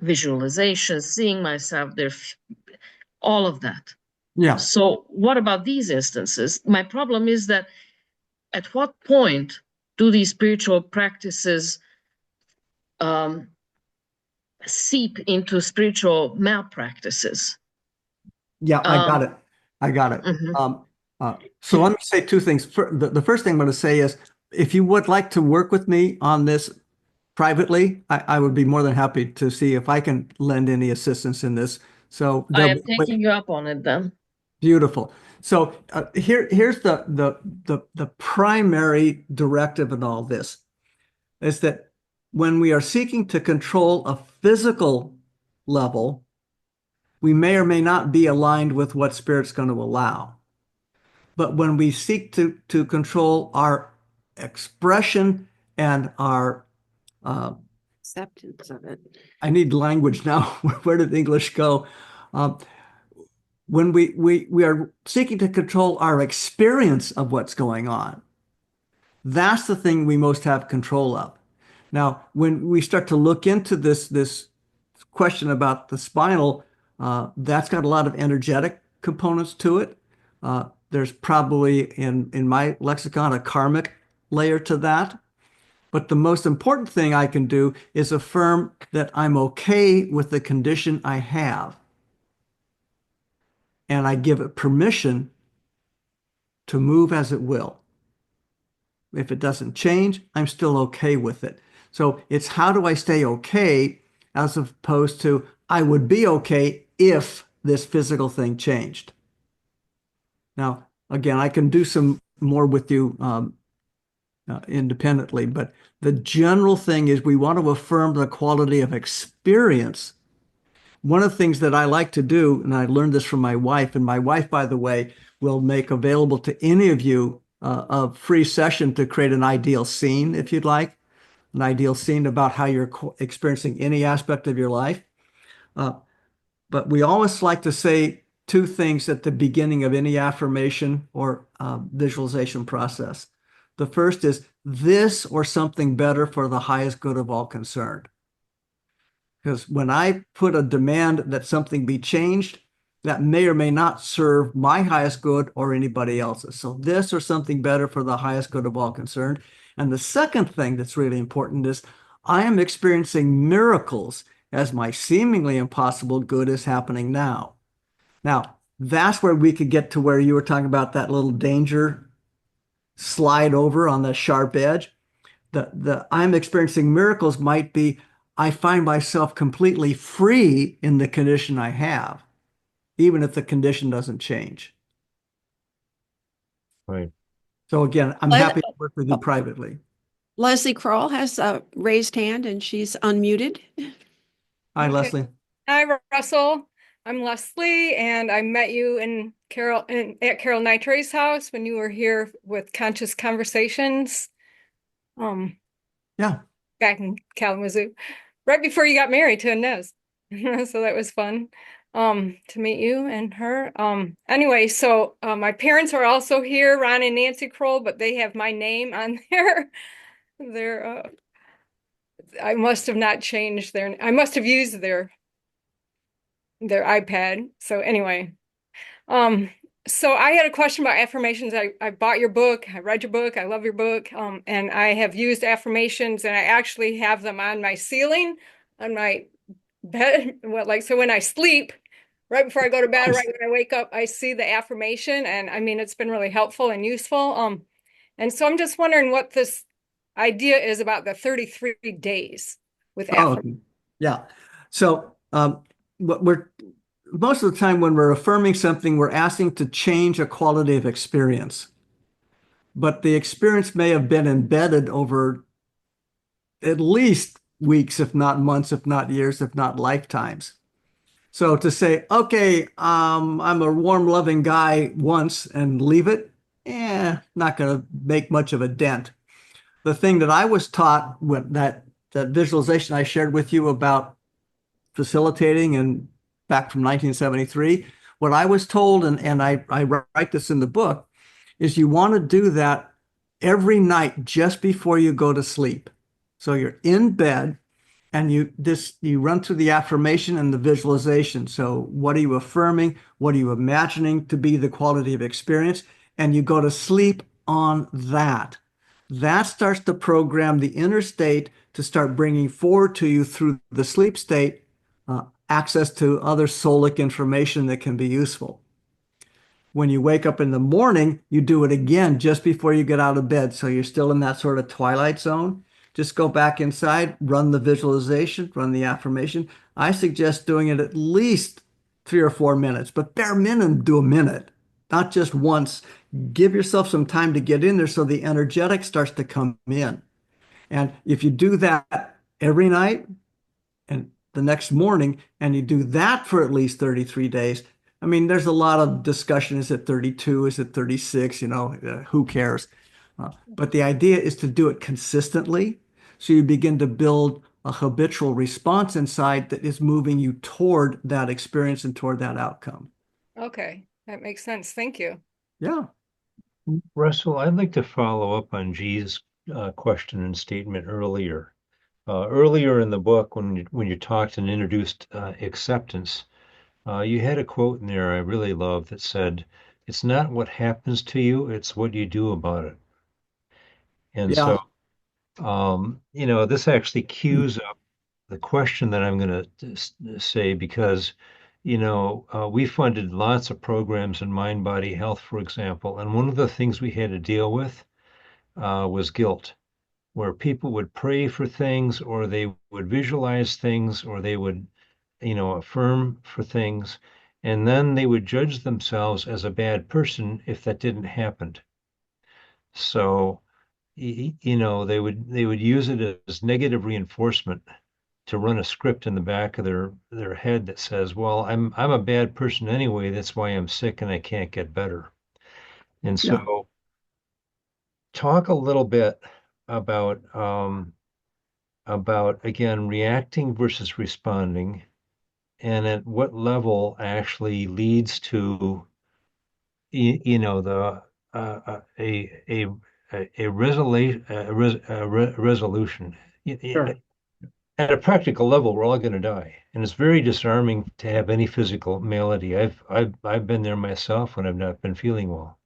visualization, seeing myself there, all of that. Yeah. So what about these instances? My problem is that at what point do these spiritual practices seep into spiritual malpractices? Yeah, I got it. I got it. Mhm. So let me say two things. The first thing I'm going to say is, if you would like to work with me on this privately, I would be more than happy to see if I can lend any assistance in this. So I am taking you up on it then. beautiful. So here's the primary directive in all this is that when we are seeking to control a physical level, we may or may not be aligned with what Spirit's going to allow. But when we seek to control our expression and our acceptance of it? I need language now. Where did English go? When we are seeking to control our experience of what's going on, that's the thing we most have control of. Now, when we start to look into this question about the spinal, that's got a lot of energetic components to it. There's probably in my lexicon a karmic layer to that. But the most important thing I can do is affirm that I'm okay with the condition I have. And I give it permission to move as it will. If it doesn't change, I'm still okay with it. So it's how do I stay okay as opposed to I would be okay if this physical thing changed. Now, again, I can do some more with you independently, but the general thing is we want to affirm the quality of experience. One of the things that I like to do, and I learned this from my wife, and my wife, by the way, will make available to any of you a free session to create an ideal scene, if you'd like, an ideal scene about how you're experiencing any aspect of your life. But we always like to say two things at the beginning of any affirmation or visualization process. The first is this or something better for the highest good of all concerned. Because when I put a demand that something be changed, that may or may not serve my highest good or anybody else's. So this or something better for the highest good of all concerned. And the second thing that's really important is I am experiencing miracles as my seemingly impossible good is happening now. Now, that's where we could get to where you were talking about that little danger slide over on the sharp edge. The I'm experiencing miracles might be I find myself completely free in the condition I have, even if the condition doesn't change. Right. So again, I'm happy to work with you privately. Leslie Kroll has a raised hand and she's unmuted. Hi, Okay. Leslie. Hi, Russell. I'm Leslie, and I met you at Carol Nitre's house when you were here with Conscious Conversations. Yeah. Back in Kalamazoo, right before you got married to Inez. So that was fun to meet you and her. Anyway, so my parents are also here, Ron and Nancy Kroll, but they have my name on their I must have not changed I must have used their iPad. So anyway, so I had a question about affirmations. I bought your book, I read your book, I love your book, and I have used affirmations, and I actually have them on my ceiling, on my bed. So when I sleep, right before I go to bed, right when I wake up, I see the affirmation, and I mean, it's been really helpful and useful. And so I'm just wondering what this idea is about the 33 days with affirmation. Yeah. So most of the time when we're affirming something, we're asking to change a quality of experience. But the experience may have been embedded over at least weeks, if not months, if not years, if not lifetimes. So to say, okay, I'm a warm, loving guy once and leave it, not going to make much of a dent. The thing that I was taught with that visualization I shared with you about facilitating and back from 1973, what I was told, and I write this in the book, is you want to do that every night just before you go to sleep. So you're in bed and you run through the affirmation and the visualization. So what are you affirming? What are you imagining to be the quality of experience? And you go to sleep on that. That starts to program the inner state to start bringing forward to you through the sleep state access to other soulic information that can be useful. When you wake up in the morning, you do it again just before you get out of bed. So you're still in that sort of twilight zone. Just go back inside, run the visualization, run the affirmation. I suggest doing it at least 3 or 4 minutes, but bare minimum, do a minute, not just once. Give yourself some time to get in there so the energetic starts to come in. And if you do that every night and the next morning, and you do that for at least 33 days, I mean, there's a lot of discussion. Is it 32? Is it 36? Who cares? But the idea is to do it consistently. So you begin to build a habitual response inside that is moving you toward that experience and toward that outcome. Okay, that makes sense. Thank you. Yeah. Russell, I'd like to follow up on G's question and statement earlier. Earlier in the book, when you talked and introduced acceptance, you had a quote in there I really love that said, "It's not what happens to you, it's what you do about it." And Yeah. so, this actually cues up the question that I'm going to say because, we funded lots of programs in mind body health, for example, and one of the things we had to deal with was guilt, where people would pray for things or they would visualize things or they would, affirm for things, and then they would judge themselves as a bad person if that didn't happen. So, they would use it as negative reinforcement to run a script in the back of their head that says, "Well, I'm a bad person anyway. That's why I'm sick and I can't get better." And Yeah. so, talk a little bit about again reacting versus responding, and at what level actually leads to the a resolution. Sure. At a practical level, we're all going to die, and it's very disarming to have any physical malady. I've been there myself when I've not been feeling well.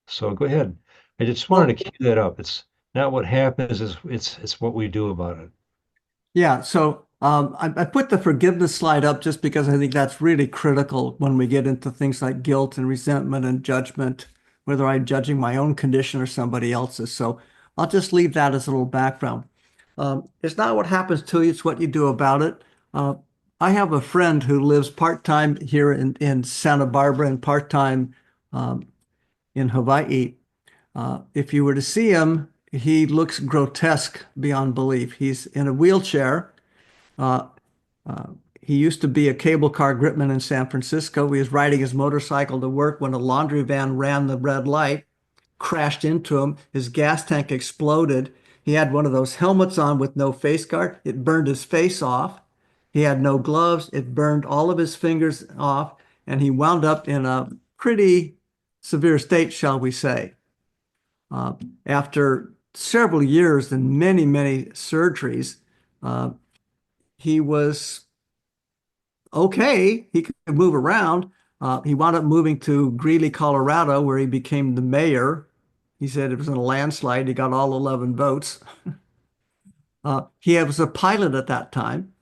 So go ahead. I just Well, wanted to cue that up. It's not what happens, it's what we do about it. yeah. So I put the forgiveness slide up just because I think that's really critical when we get into things like guilt and resentment and judgment, whether I'm judging my own condition or somebody else's. So I'll just leave that as a little background. It's not what happens to you, it's what you do about it. Uh, I have a friend who lives part-time here in Santa Barbara and part-time um, in Hawaii. If you were to see him, he looks grotesque beyond belief. He's in a wheelchair. Uh, uh, he used to be a cable car gripman in San Francisco. He was riding his motorcycle to work when a laundry van ran the red light, crashed into him. His gas tank exploded. He had one of those helmets on with no face guard. It burned his face off. He had no gloves. It burned all of his fingers off, and he wound up in a pretty severe state, shall we say. Uh, After several years and many, many surgeries, uh, he was okay. He could move around. He wound up moving to Greeley, Colorado, where he became the mayor. He said it was in a landslide. He got all 11 votes. He was a pilot at that time.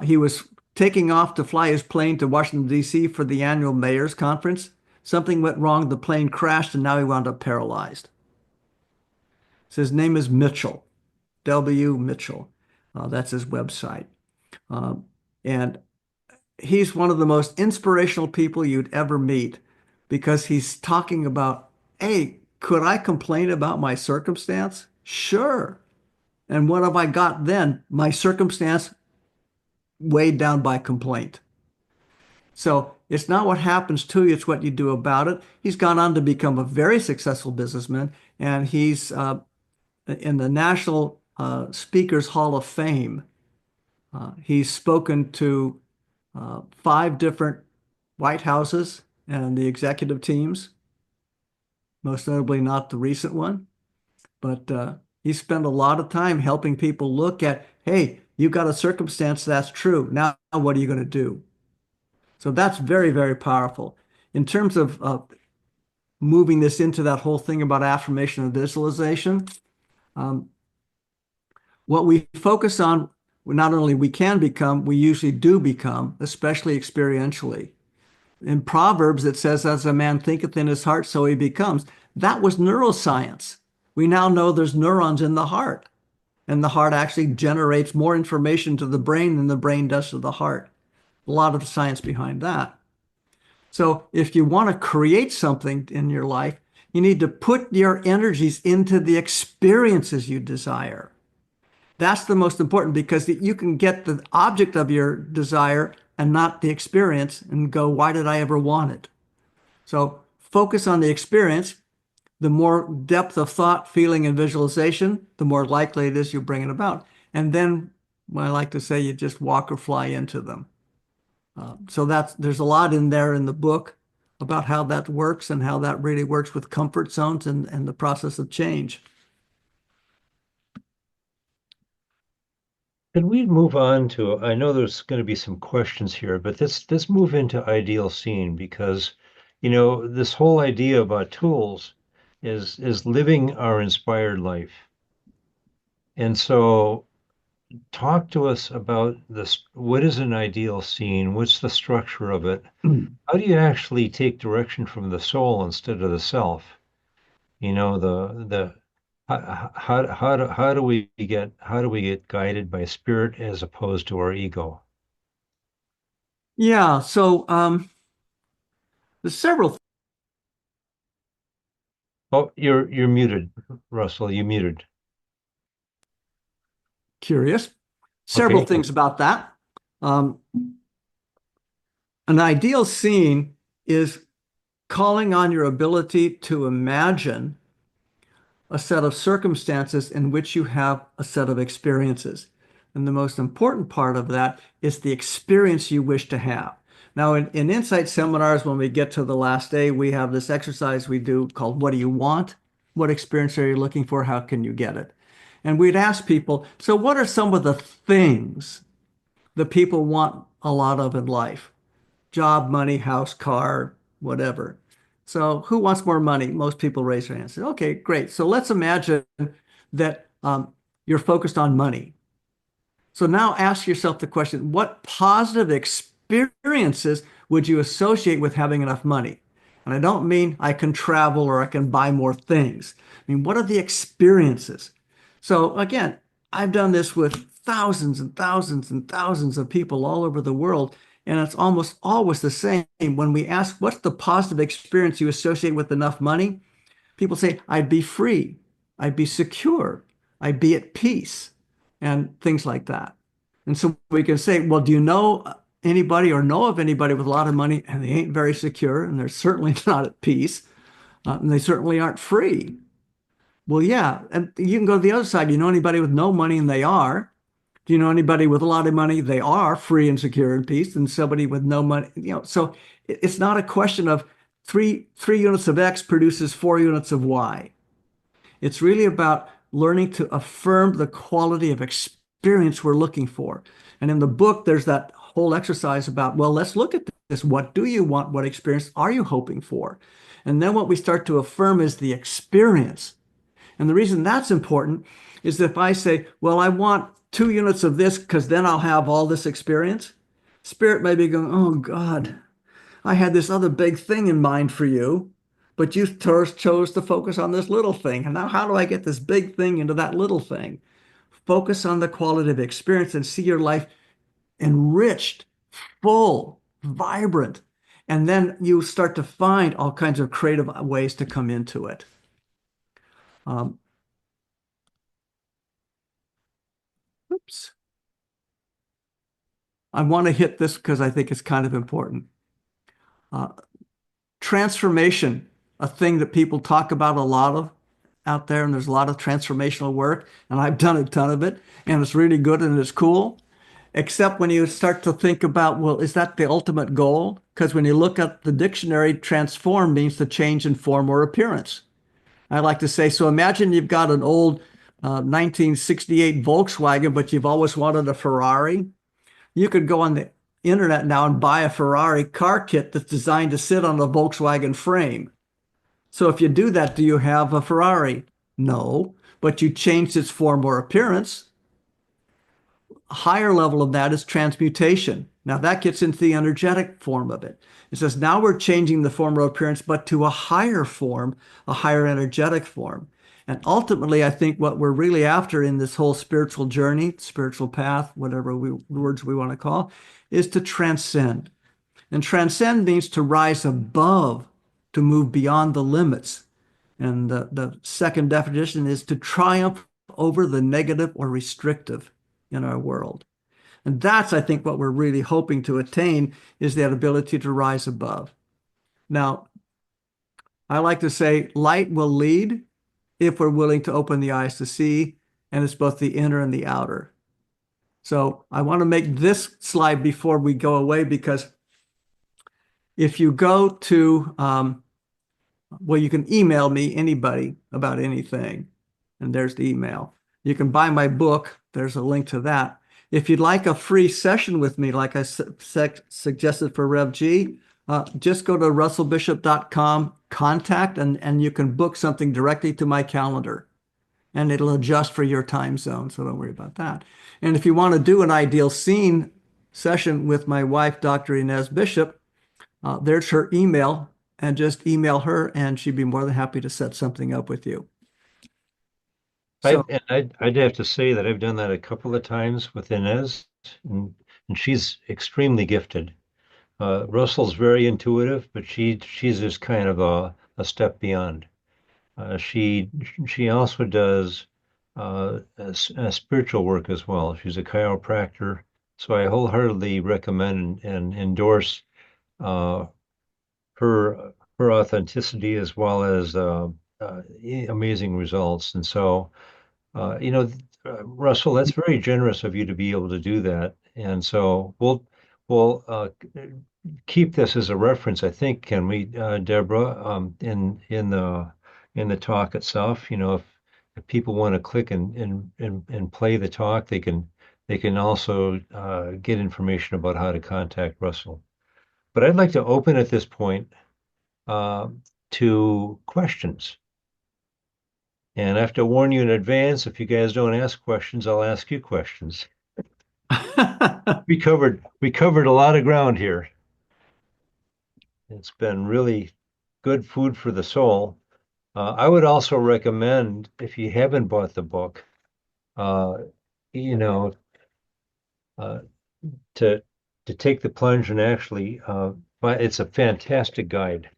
He was taking off to fly his plane to Washington, D.C. for the annual mayor's conference. Something went wrong. The plane crashed, and now he wound up paralyzed. So his name is Mitchell, W. Mitchell. That's his website. Um, and he's one of the most inspirational people you'd ever meet because he's talking about, hey, could I complain about my circumstance? Sure. And what have I got then? My circumstance weighed down by complaint. So it's not what happens to you, it's what you do about it. He's gone on to become a very successful businessman, and he's in the National Speakers Hall of Fame. He's spoken to 5 different White Houses and the executive teams, most notably not the recent one. But he spent a lot of time helping people look at, hey, you've got a circumstance that's true. Now, what are you going to do? So that's very, very powerful. In terms of moving this into that whole thing about affirmation and visualization, what we focus on, not only we can become, we usually do become, especially experientially. In Proverbs, it says, as a man thinketh in his heart, so he becomes. That was neuroscience. We now know there's neurons in the heart, and the heart actually generates more information to the brain than the brain does to the heart. A lot of science behind that. So if you want to create something in your life, you need to put your energies into the experiences you desire. That's the most important because you can get the object of your desire and not the experience and go, why did I ever want it? So focus on the experience. The more depth of thought, feeling, and visualization, the more likely it is you bring it about. And then, well, I like to say, you just walk or fly into them. So there's a lot in there in the book about how that works and how that really works with comfort zones and the process of change. Can we move on to, I know there's going to be some questions here, but let's move into ideal scene because, this whole idea about tools is living our inspired life. And so talk to us about this. What is an ideal scene? What's the structure of it? How do you actually take direction from the soul instead of the self? The how do we get guided by spirit as opposed to our ego? Yeah, so there's several. Oh, you're muted, Russell. You muted. Curious. Several Okay. things about that. Um, an ideal scene is calling on your ability to imagine a set of circumstances in which you have a set of experiences. And the most important part of that is the experience you wish to have. Now, in Insight seminars, when we get to the last day, we have this exercise we do called What Do You Want? What experience are you looking for? How can you get it? And we'd ask people, so what are some of the things that people want a lot of in life? Job, money, house, car, whatever. So who wants more money? Most people raise their hands. Okay, great. So let's imagine that you're focused on money. So now ask yourself the question, what positive experiences would you associate with having enough money? And I don't mean I can travel or I can buy more things. I mean, what are the experiences? So again, I've done this with thousands and thousands and thousands of people all over the world. And it's almost always the same. When we ask, what's the positive experience you associate with enough money? People say, I'd be free, I'd be secure, I'd be at peace, and things like that. And so we can say, well, do you know anybody or know of anybody with a lot of money and they ain't very secure and they're certainly not at peace and they certainly aren't free? Well, yeah. And you can go to the other side. Do you know anybody with no money and they are? Do you know anybody with a lot of money? They are free and secure and peace, and somebody with no money, so it's not a question of three units of X produces 4 units of Y. It's really about learning to affirm the quality of experience we're looking for. And in the book, there's that whole exercise about, well, let's look at this. What do you want? What experience are you hoping for? And then what we start to affirm is the experience. And the reason that's important is that if I say, well, I want 2 units of this because then I'll have all this experience, spirit may be going, oh God, I had this other big thing in mind for you, but you chose to focus on this little thing. And now how do I get this big thing into that little thing? Focus on the quality of experience and see your life enriched, full, vibrant. And then you start to find all kinds of creative ways to come into it. Oops. I want to hit this because I think it's kind of important. Transformation, a thing that people talk about a lot of out there, and there's a lot of transformational work, and I've done a ton of it, and it's really good and it's cool. Except when you start to think about, well, is that the ultimate goal? Because when you look at the dictionary, transform means to change in form or appearance. I like to say, so imagine you've got an old 1968 Volkswagen, but you've always wanted a Ferrari. You could go on the internet now and buy a Ferrari car kit that's designed to sit on a Volkswagen frame. So if you do that, do you have a Ferrari? No, but you changed its form or appearance. A higher level of that is transmutation. Now that gets into the energetic form of it. It says now we're changing the form or appearance, but to a higher form, a higher energetic form. And ultimately, I think what we're really after in this whole spiritual journey, spiritual path, whatever words we want to call, is to transcend. And transcend means to rise above, to move beyond the limits. And the second definition is to triumph over the negative or restrictive in our world. And that's, I think, what we're really hoping to attain is that ability to rise above. Now, I like to say light will lead if we're willing to open the eyes to see, and it's both the inner and the outer. So I want to make this slide before we go away, because if you go to, well, you can email me, anybody, about anything, and there's the email. You can buy my book. There's a link to that. If you'd like a free session with me, like I suggested for Rev G, just go to russellbishop.com, contact, and you can book something directly to my calendar. And it'll adjust for your time zone, so don't worry about that. And if you want to do an ideal scene session with my wife, Dr. Inez Bishop, there's her email, and just email her, and she'd be more than happy to set something up with you. So, I'd have to say that I've done that a couple of times with Inez, and she's extremely gifted. Russell's very intuitive, but she's just kind of a step beyond. She also does spiritual work as well. She's a chiropractor, so I wholeheartedly recommend and endorse her her authenticity as well as amazing results. And so, Russell, that's very generous of you to be able to do that. And so we'll keep this as a reference, I think, can we, Deborah, in the talk itself, if people want to click and play the talk, they can also get information about how to contact Russell. But I'd like to open at this point to questions. And I have to warn you in advance, if you guys don't ask questions, I'll ask you questions. We covered a lot of ground here. It's been really good food for the soul. I would also recommend, if you haven't bought the book, to take the plunge and actually, it's a fantastic guide.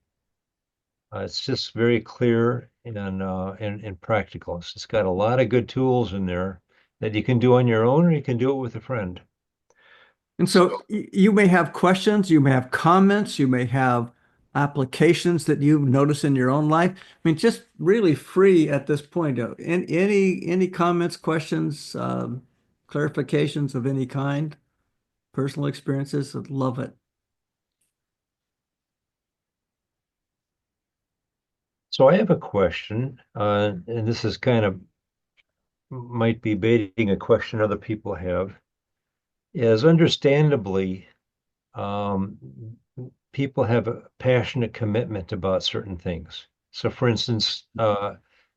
It's just very clear and practical. It's got a lot of good tools in there that you can do on your own, or you can do it with a friend. And so you may have questions, you may have comments, you may have applications that you notice in your own life. I mean, just really free at this point. Any comments, questions, clarifications of any kind, personal experiences, I'd love it. So I have a question, and this is kind of might be baiting a question other people have, is understandably, people have a passionate commitment about certain things. So for instance,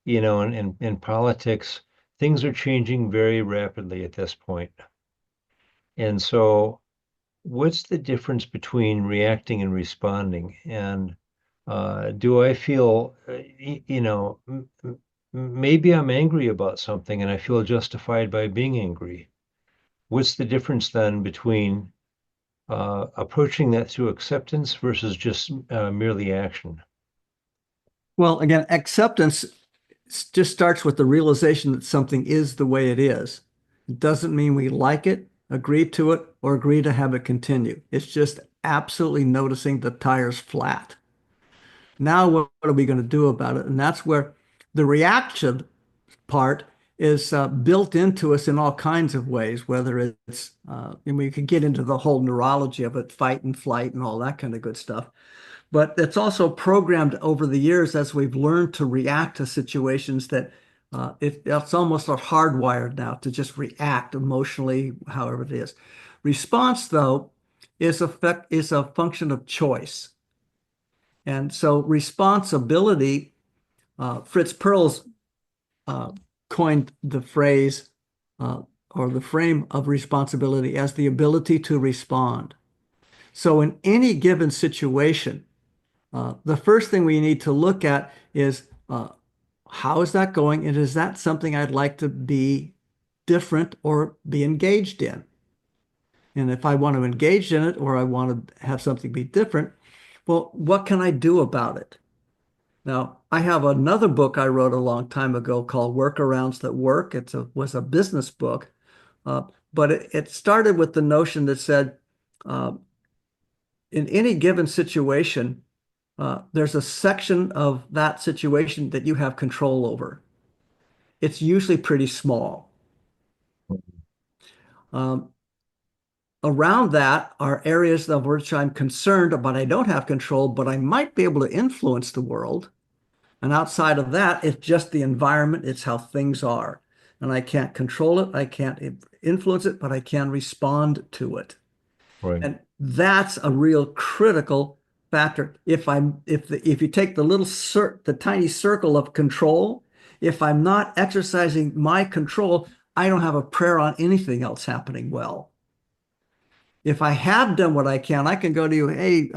in politics, things are changing very rapidly at this point. And so what's the difference between reacting and responding? And do I feel, maybe I'm angry about something and I feel justified by being angry. What's the difference then between approaching that through acceptance versus just merely action? Well, again, acceptance just starts with the realization that something is the way it is. It doesn't mean we like it, agree to it, or agree to have it continue. It's just absolutely noticing the tire's flat. Now, what are we going to do about it? And that's where the reaction part is built into us in all kinds of ways, whether it's, and we can get into the whole neurology of it, fight and flight and all that kind of good stuff. But it's also programmed over the years as we've learned to react to situations that it's almost hardwired now to just react emotionally, however it is. Response, though, is a function of choice. And so responsibility, Fritz Perls coined the phrase or the frame of responsibility as the ability to respond. So in any given situation, the first thing we need to look at is how is that going? And is that something I'd like to be different or be engaged in? And if I want to engage in it or I want to have something be different, well, what can I do about it? Now, I have another book I wrote a long time ago called Workarounds That Work. It was a business book, but it started with the notion that said, in any given situation, there's a section of that situation that you have control over. It's usually pretty small. Around that are areas of which I'm concerned, but I don't have control, but I might be able to influence the world. And outside of that, it's just the environment, it's how things are. and I can't control it. I can't influence it, but I can respond to it. Right. And that's a real critical factor. If you take the tiny circle of control, if I'm not exercising my control, I don't have a prayer on anything else happening well. If I have done what I can go to you, hey,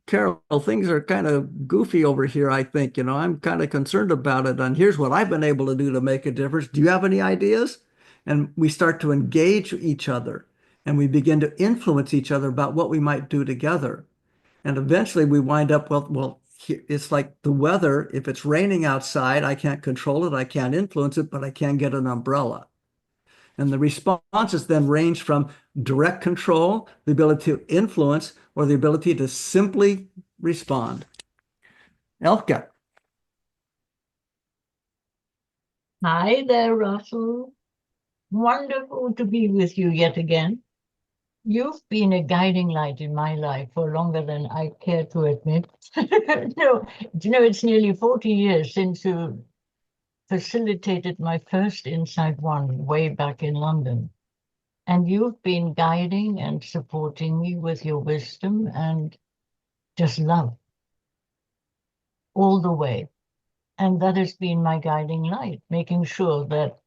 Carol, things are kind of goofy over here, I think. I'm kind of concerned about it. And here's what I've been able to do to make a difference. Do you have any ideas? And we start to engage each other and we begin to influence each other about what we might do together. And eventually we wind up, it's like the weather. If it's raining outside, I can't control it. I can't influence it, but I can get an umbrella. And the responses then range from direct control, the ability to influence, or the ability to simply respond. Elke. Hi there, Russell. Wonderful to be with you yet again. You've been a guiding light in my life for longer than I care to admit. No, it's nearly 40 years since you facilitated my first Insight One way back in London. And you've been guiding and supporting me with your wisdom and just love all the way. And that has been my guiding light, making sure that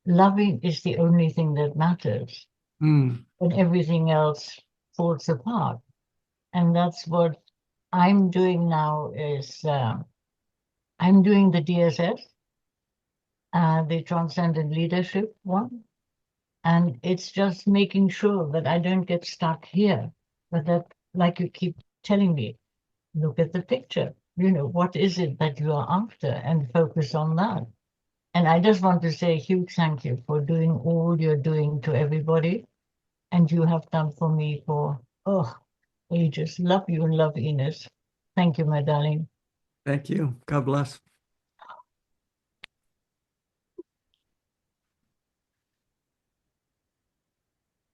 loving is the only thing that matters and everything else falls apart. And that's what I'm doing now is I'm doing the DSS, the Transcendent Leadership one. And it's just making sure that I don't get stuck here, but that, like you keep telling me, look at the picture. What is it that you are after and focus on that. And I just want to say a huge thank you for doing all you're doing to everybody. And you have done for me for, ages. Love you and love Ines. Thank you, my darling. Thank you. God bless.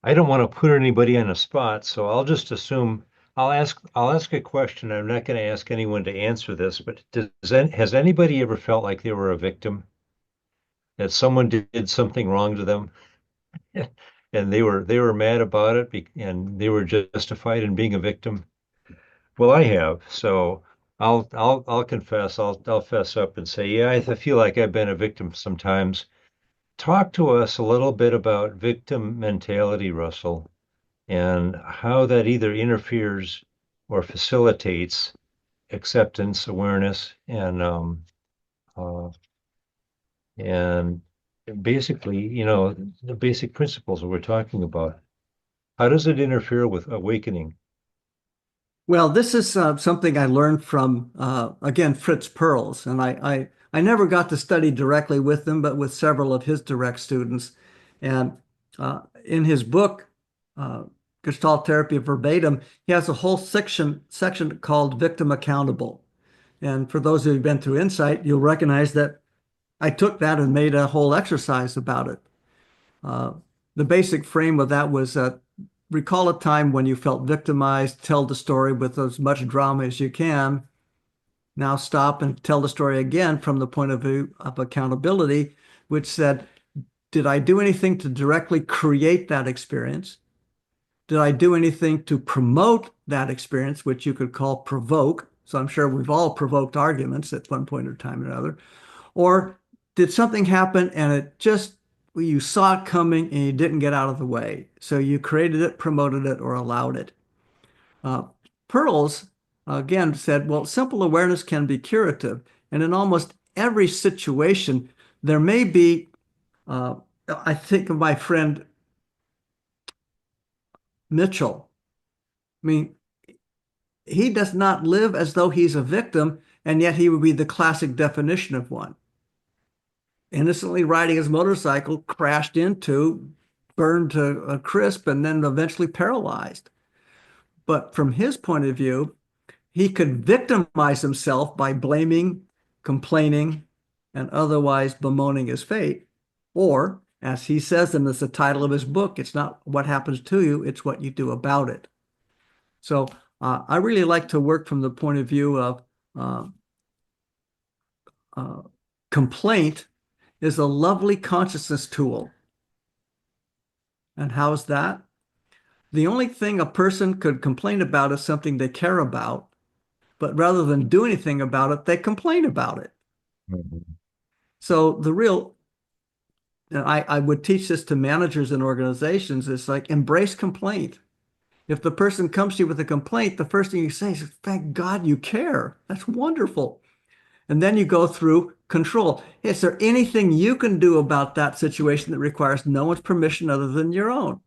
I don't want to put anybody on a spot, so I'll just assume I'll ask a question. I'm not going to ask anyone to answer this, but has anybody ever felt like they were a victim? That someone did something wrong to them and they were mad about it and they were justified in being a victim? Well, I have. So I'll confess, I'll fess up and say, yeah, I feel like I've been a victim sometimes. Talk to us a little bit about victim mentality, Russell, and how that either interferes or facilitates acceptance, awareness, and basically, the basic principles that we're talking about. How does it interfere with awakening? Well, this is something I learned from, again, Fritz Perls. And I never got to study directly with him, but with several of his direct students. And in his book, Gestalt Therapy Verbatim, he has a whole section called Victim Accountable. And for those who've been through Insight, you'll recognize that I took that and made a whole exercise about it. The basic frame of that was recall a time when you felt victimized, tell the story with as much drama as you can. Now stop and tell the story again from the point of view of accountability, which said, did I do anything to directly create that experience? Did I do anything to promote that experience, which you could call provoke? So I'm sure we've all provoked arguments at one point or time or another. Or did something happen and you saw it coming and you didn't get out of the way? So you created it, promoted it, or allowed it. Perls, again, said, well, simple awareness can be curative. And in almost every situation, there may be, I think of my friend Mitchell. I mean, he does not live as though he's a victim, and yet he would be the classic definition of one. Innocently riding his motorcycle, crashed into, burned to a crisp, and then eventually paralyzed. But from his point of view, he could victimize himself by blaming, complaining, and otherwise bemoaning his fate. Or, as he says, and it's the title of his book, it's not what happens to you, it's what you do about it. So I really like to work from the point of view of complaint is a lovely consciousness tool. And how's that? The only thing a person could complain about is something they care about, but rather than do anything about it, they complain about it. Mhm. So the real, and I would teach this to managers and organizations, is like embrace complaint. If the person comes to you with a complaint, the first thing you say is, thank God you care. That's wonderful. And then you go through control. Is there anything you can do about that situation that requires no one's permission other than your own?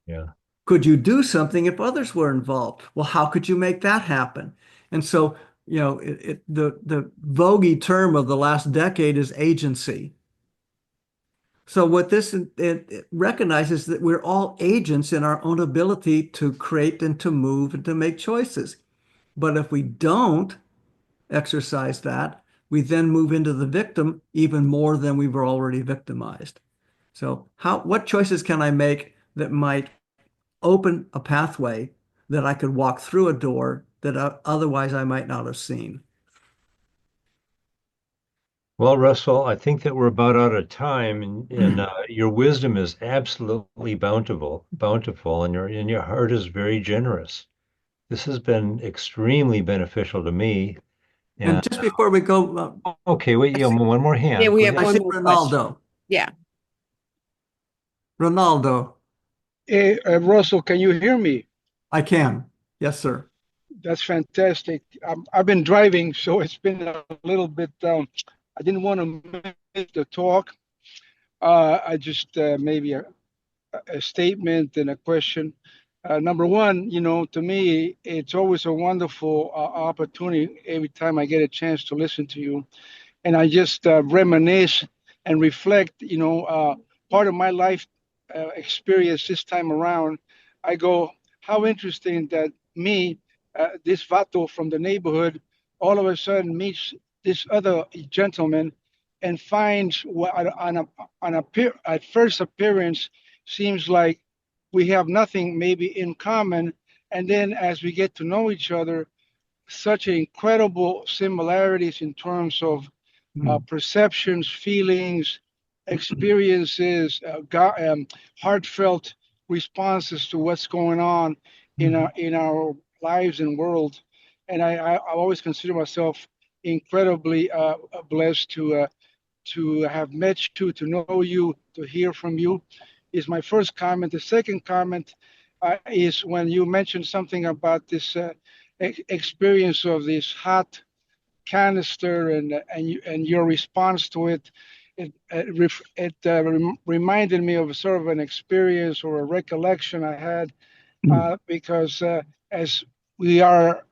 Yeah. Could you do something if others were involved? Well, how could you make that happen? And so, the vogue term of the last decade is agency. So what this it recognizes that we're all agents in our own ability to create and to move and to make choices. But if we don't exercise that, we then move into the victim even more than we were already victimized. So what choices can I make that might open a pathway that I could walk through a door that otherwise I might not have seen? Well, Russell, I think that we're about out of time, and your wisdom is absolutely bountiful, and your heart is very generous. This has been extremely beneficial to me. And just before we go, Okay, wait, yeah, one more hand. Yeah, we Go have ahead. I one see more question. Ronaldo. Yeah. Ronaldo, Hey, Russell, can you hear me? I can. Yes, sir. That's fantastic. I've been driving, so it's been a little bit. I didn't want to miss the talk. I just maybe a statement and a question. Number one, to me, it's always a wonderful opportunity every time I get a chance to listen to you, and I just reminisce and reflect. Part of my life experience this time around. I go, how interesting that me, this vato from the neighborhood, all of a sudden meets this other gentleman and finds what at first appearance seems like we have nothing maybe in common. And then as we get to know each other, such incredible similarities in terms of perceptions, feelings, experiences, heartfelt responses to what's going on in our lives and world. And I always consider myself incredibly blessed to have met you, to know you, to hear from you. Is my first comment. The second comment is when you mentioned something about this experience of this hot canister and your response to it. It reminded me of sort of an experience or a recollection I had because as we are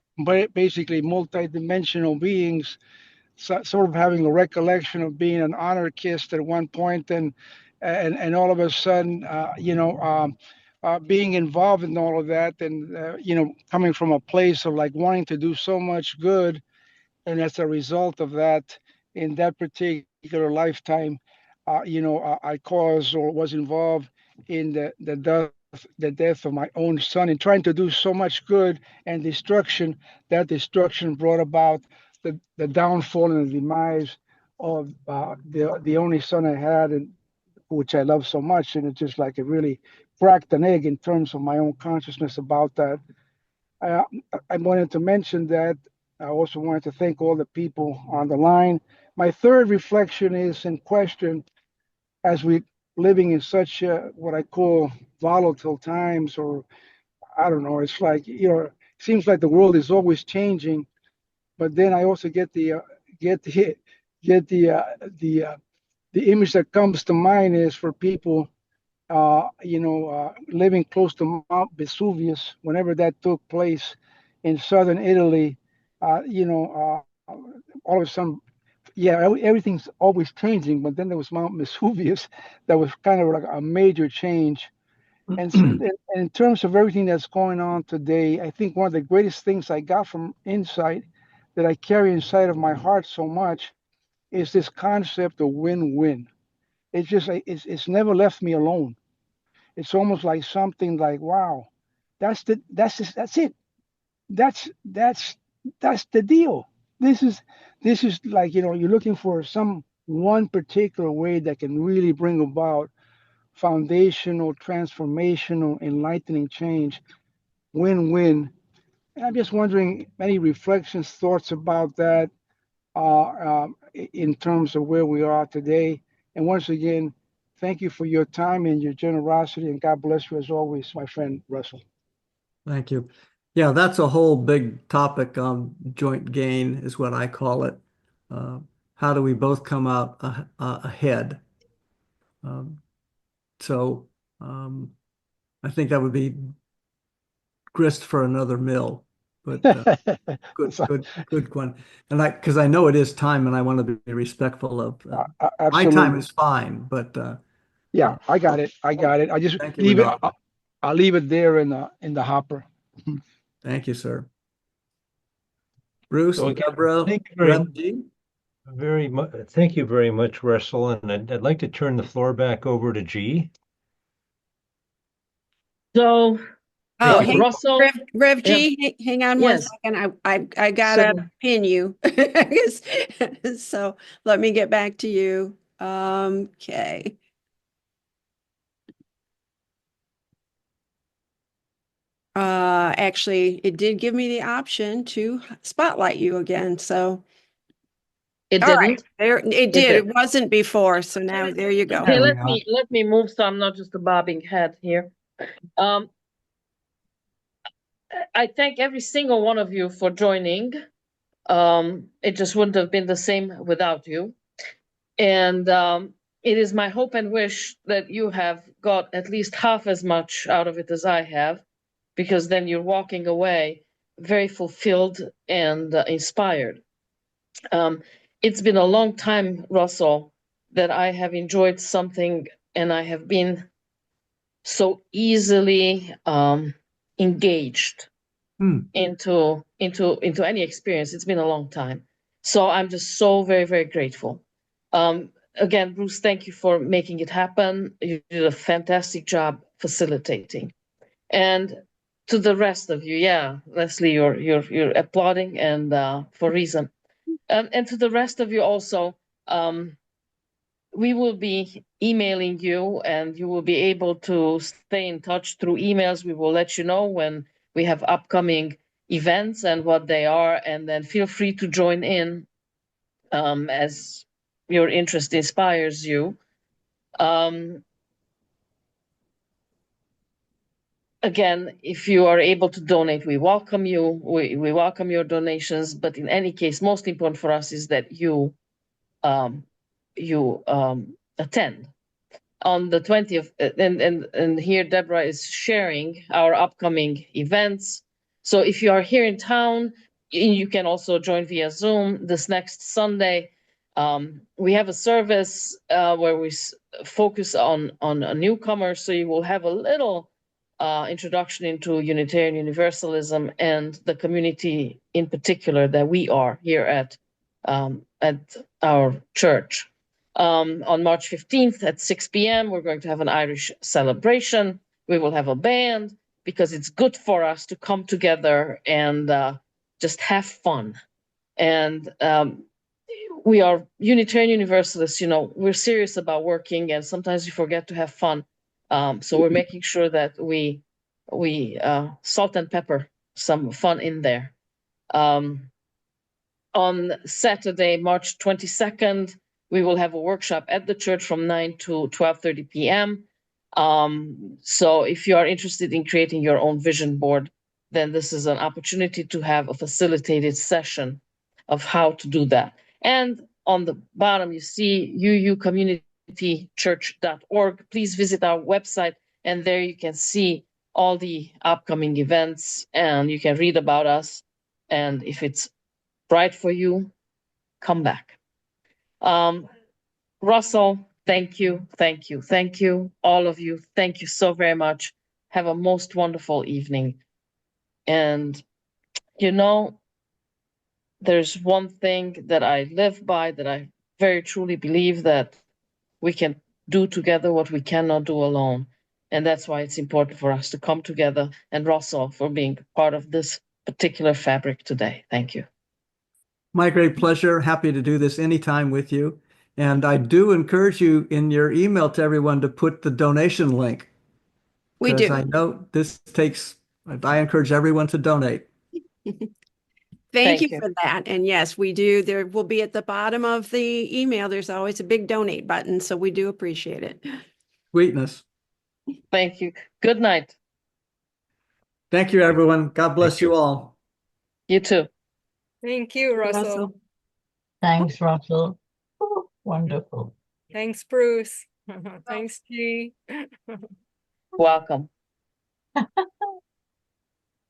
basically multidimensional beings, sort of having a recollection of being an anarchist at one point, and all of a sudden, being involved in all of that, and coming from a place of like wanting to do so much good, and as a result of that, in that particular lifetime, I caused or was involved in the death of my own son, and trying to do so much good and destruction. That destruction brought about the downfall and the demise of the only son I had, and which I love so much. And it's just like it really cracked an egg in terms of my own consciousness about that. I wanted to mention that. I also wanted to thank all the people on the line. My third reflection is in question, as we living in such what I call volatile times, or I don't know, it's like, it seems like the world is always changing. But then I also get the image that comes to mind is for people living close to Mount Vesuvius, whenever that took place in southern Italy, all of a sudden, everything's always changing. But then there was Mount Vesuvius that was kind of like a major change. And in terms of everything that's going on today, I think one of the greatest things I got from Insight that I carry inside of my heart so much is this concept of win-win. It's never left me alone. It's almost like something like, wow, that's it. That's the deal. This is like, you're looking for some one particular way that can really bring about foundational, transformational, enlightening change, win-win. And I'm just wondering, any reflections, thoughts about that in terms of where we are today? And once again, thank you for your time and your generosity, and God bless you as always, my friend Russell. Thank you. Yeah, that's a whole big topic on joint gain is what I call it. How do we both come out ahead? Um, so I think that would be grist for another mill, but good one. And because I know it is time, and I want to be respectful of my time is fine, but yeah, I got it. I just leave it. I'll leave it there in the hopper. Thank you, sir. Bruce, So again, Deborah, thank you very much. Thank you very much, Russell. And I'd like to turn the floor back over to G. So, Hey, Russell, Rev G, hang on one second. I gotta pin you. So let me get back to you. Okay. Actually, it did give me the option to spotlight you again. So it all didn't. right, there it did. It wasn't before, so now there you go. Okay, let me move so I'm not just a bobbing head here. I thank every single one of you for joining. It just wouldn't have been the same without you. And it is my hope and wish that you have got at least half as much out of it as I have, because then you're walking away very fulfilled and inspired. It's been a long time, Russell, that I have enjoyed something, and I have been so easily engaged into any experience. It's been a long time. So I'm just so very, very grateful. Again, Bruce, thank you for making it happen. You did a fantastic job facilitating. And to the rest of you, yeah, Leslie, you're applauding, and for reason. And to the rest of you also, we will be emailing you, and you will be able to stay in touch through emails. We will let you know when we have upcoming events and what they are, and then feel free to join in as your interest inspires you. Again, if you are able to donate, we welcome you. We welcome your donations, but in any case, most important for us is that you attend on the 20th. And here Deborah is sharing our upcoming events. So if you are here in town, you can also join via Zoom this next Sunday. We have a service where we focus on a newcomer, so you will have a little introduction into Unitarian Universalism and the community in particular that we are here at our church. On March 15th at 6 p.m., we're going to have an Irish celebration. We will have a band, because it's good for us to come together and just have fun. And we are Unitarian Universalists, we're serious about working, and sometimes we forget to have fun. So we're making sure that we salt and pepper some fun in there. On Saturday, March 22nd, we will have a workshop at the church from 9 to 12:30 p.m. So if you are interested in creating your own vision board, then this is an opportunity to have a facilitated session of how to do that. And on the bottom, you see uucommunitychurch.org. Please visit our website, and there you can see all the upcoming events, and you can read about us. And if it's right for you, come back. Russell, thank you. All of you, thank you so very much. Have a most wonderful evening. And there's one thing that I live by, that I very truly believe, that we can do together what we cannot do alone. And that's why it's important for us to come together. And Russell, for being part of this particular fabric today. Thank you. My great pleasure. Happy to do this anytime with you. And I do encourage you in your email to everyone to put the donation link. We Because do. I know this takes, I encourage everyone to donate. Thank Thank you you. for that. And yes, we do. There will be at the bottom of the email, there's always a big donate button. So we do appreciate it. Sweetness. Thank you. Good night. Thank you, everyone. God bless you. you all. You too. Thank you, Russell. Thanks, Russell. Oh, wonderful. Thanks, Bruce. Thanks, G. Welcome.